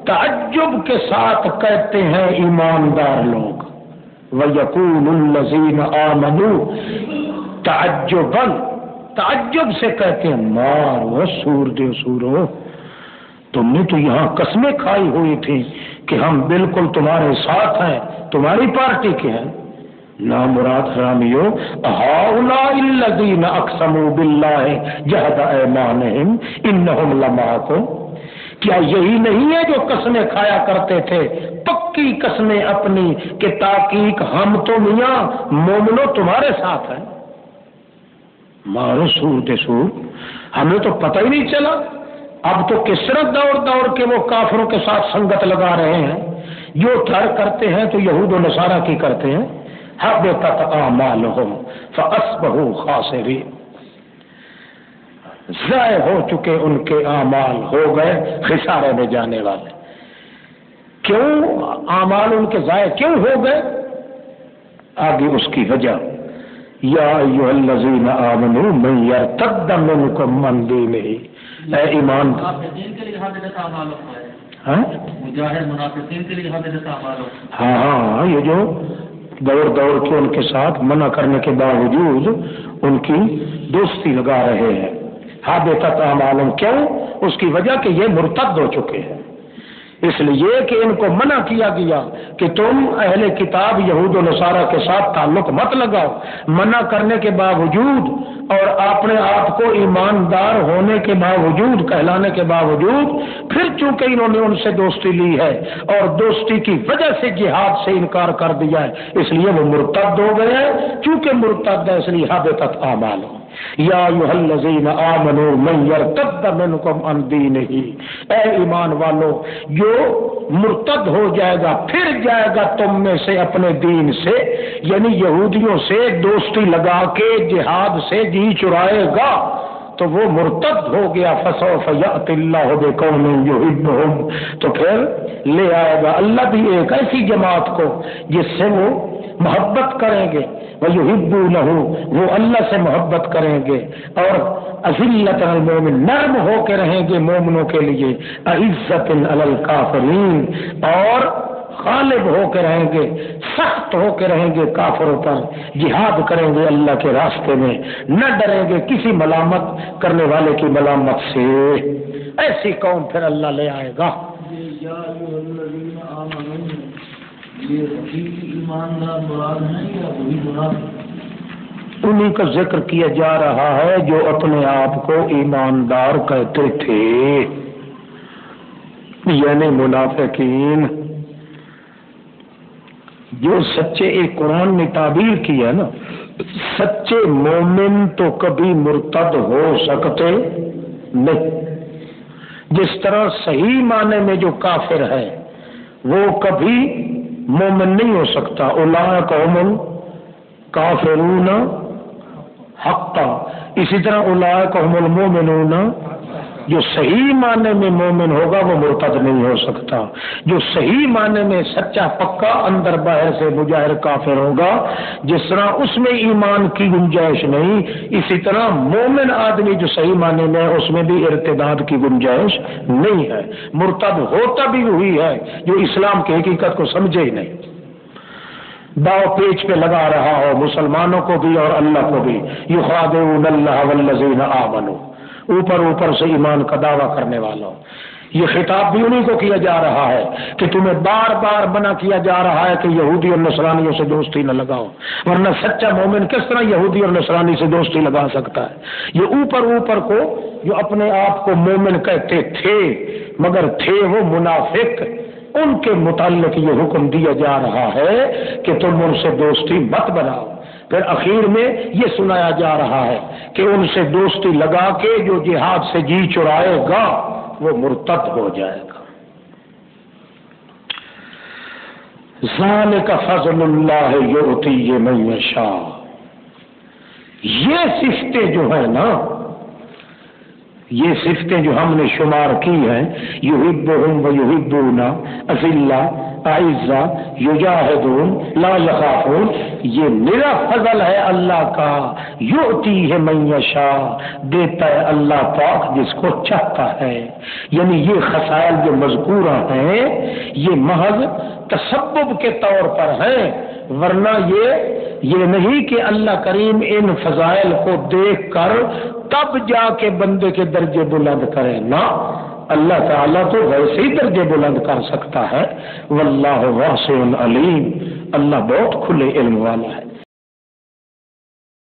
تعجب کے ساتھ کہتے ہیں ایماندار لوگ، وَيَقُولُ الَّذِينَ آمَنُوا تعجباً، تعجب سے کہتے ہیں مارو سور دے سورو، تم نے تو یہاں قسمیں کھائی ہوئی تھی کہ ہم بالکل تمہارے ساتھ ہیں، تمہاری پارٹی کے ہیں۔ نا مراد حرامیو، هؤلاء الذین اقسموا باللہ جہد ایمانہم انہم لمعکم، کیا یہی نہیں ہے جو قسمیں کھایا کرتے تھے، پکی قسمیں اپنی کہ تاکیق ہم تو میاں مومنو تمہارے ساتھ ہیں؟ مارو سور دے سور، ہمیں تو پتہ ہی نہیں چلا، اب تو کس طرح دوڑ دوڑ کے وہ کافروں کے ساتھ سنگت لگا رہے ہیں، جو تھر کرتے ہیں تو یہود و نصارہ کی کرتے ہیں۔ حبطت اعمالهم فاصبحوا خاسرین، ضائع ہو چکے ان کے اعمال، ہو گئے خسارے میں جانے والے۔ کیوں اعمال ان کے ضائع کیوں ہو گئے؟ آگے اس کی وجہ، یا ایھا الذین آمنوا من یرتد منکم عن دینہ، اے ایمان، منافقین کے لیے حادثہ اعمال ہوتا ہے، ہاں مجاہد منافقین کے لیے حادثہ اعمال ہوتا ہے۔ ہاں یہ جو دوڑ دوڑ کے ان کے ساتھ منع کرنے کے باوجود ان کی دوستی لگا رہے ہیں۔ حادثت اعمالہم، کیوں؟ اس کی وجہ کہ یہ مرتد ہو چکے ہیں، اس لیے کہ ان کو منع کیا گیا کہ تم اہل کتاب یہود و نصارہ کے ساتھ تعلق مت لگاؤ، منع کرنے کے باوجود اور اپنے آپ کو ایماندار ہونے کے باوجود، کہلانے کے باوجود، پھر چونکہ انہوں نے ان سے دوستی لی ہے اور دوستی کی وجہ سے جہاد سے انکار کر دیا ہے، اس لیے وہ مرتد ہو گئے ہیں۔ چونکہ مرتد ہے اس لیے حبطت اعمالہم۔ یا ایھا الذین آمنوا من یرتد منکم عن دینہ، اے ایمان والو، جو مرتد ہو جائے گا، پھر جائے گا تم میں سے اپنے دین سے، یعنی یہودیوں سے دوستی لگا کے جہاد سے جی چرائے گا تو وہ مرتد ہو گیا۔ فسوف یأتی اللہ بقوم یحبہم، تو پھر لے آئے گا اللہ بھی ایک ایسی جماعت کو جس سے وہ محبت کریں گے، وَيُحِبُّونَهُ، وہ اللہ سے محبت کریں گے، اور اذلۃ المومن، نرم ہو کے رہیں گے مومنوں کے لیے، اعزۃ علی الکافرین، اور غالب ہو کے رہیں گے، سخت ہو کے رہیں گے کافروں پر، جہاد کریں گے اللہ کے راستے میں، نہ ڈریں گے کسی ملامت کرنے والے کی ملامت سے۔ ایسی قوم پھر اللہ لے آئے گا۔ یا ایھا الذین آمنوا، یہ حقیقی ایماندار مراد ہیں یا وہی منافق؟ انہی کا ذکر کیا جا رہا ہے جو اپنے آپ کو ایماندار کہتے تھے، یعنی منافقین، جو سچے، ایک قرآن نے تعبیر کی ہے نا، سچے مومن تو کبھی مرتد ہو سکتے نہیں، جس طرح صحیح معنی میں جو کافر ہے وہ کبھی مومن نہیں ہو سکتا۔ اولئک هم الکافرون حقا، اسی طرح اولئک هم المؤمنون جو صحیح معنی میں مومن ہوگا وہ مرتد نہیں ہو سکتا. جو صحیح معنی میں سچا پکا اندر باہر سے مجاہر کافر ہوگا، جس طرح اس میں ایمان کی گنجائش نہیں، اسی طرح مومن آدمی جو صحیح معنی میں اس میں بھی ارتداد کی گنجائش نہیں ہے. مرتد ہوتا بھی وہی ہے جو اسلام کی حقیقت کو سمجھے ہی نہیں، داؤ پیچ پہ لگا رہا ہو مسلمانوں کو بھی اور اللہ کو بھی. یخادعون اللہ والذین آمنوا، اوپر سے ایمان کا دعویٰ کرنے والوں. یہ خطاب بھی انہیں کو کیا جا رہا ہے کہ تمہیں بار بار منع کیا جا رہا ہے کہ یہودی اور نصرانیوں سے دوستی نہ لگاؤ، ورنہ سچا مومن کس طرح یہودی اور نصرانی سے دوستی لگا سکتا ہے. یہ اوپر کو جو اپنے آپ کو مومن کہتے تھے مگر تھے وہ منافق، ان کے متعلق یہ حکم دیا جا رہا ہے کہ تم ان سے دوستی مت بناؤ. پھر اخیر میں یہ سنایا جا رہا ہے کہ ان سے دوستی لگا کے جو جہاد سے جی چرائے گا وہ مرتد ہو جائے گا. ذالک فضل اللہ یؤتیہ من یشاء. یہ صفتیں جو ہیں نا، یہ صفتیں جو ہم نے شمار کی ہیں، یحبہم ویحبون، اذلہ اعزہ، یجاہدون لا یخافون، یہ میرا فضل ہے اللہ کا. یؤتیہ من یشاء، دیتا ہے اللہ پاک جس کو چاہتا ہے. یعنی یہ خصائل جو مذکورہ ہیں یہ محض تسبب کے طور پر ہیں، ورنہ یہ نہیں کہ اللہ کریم ان فضائل کو دیکھ کر تب جا کے بندے کے درجے بلند کرے. نہ، اللہ تعالیٰ تو ویسے ہی درجے بلند کر سکتا ہے. واللہ واسع علیم، اللہ بہت کھلے علم والا ہے.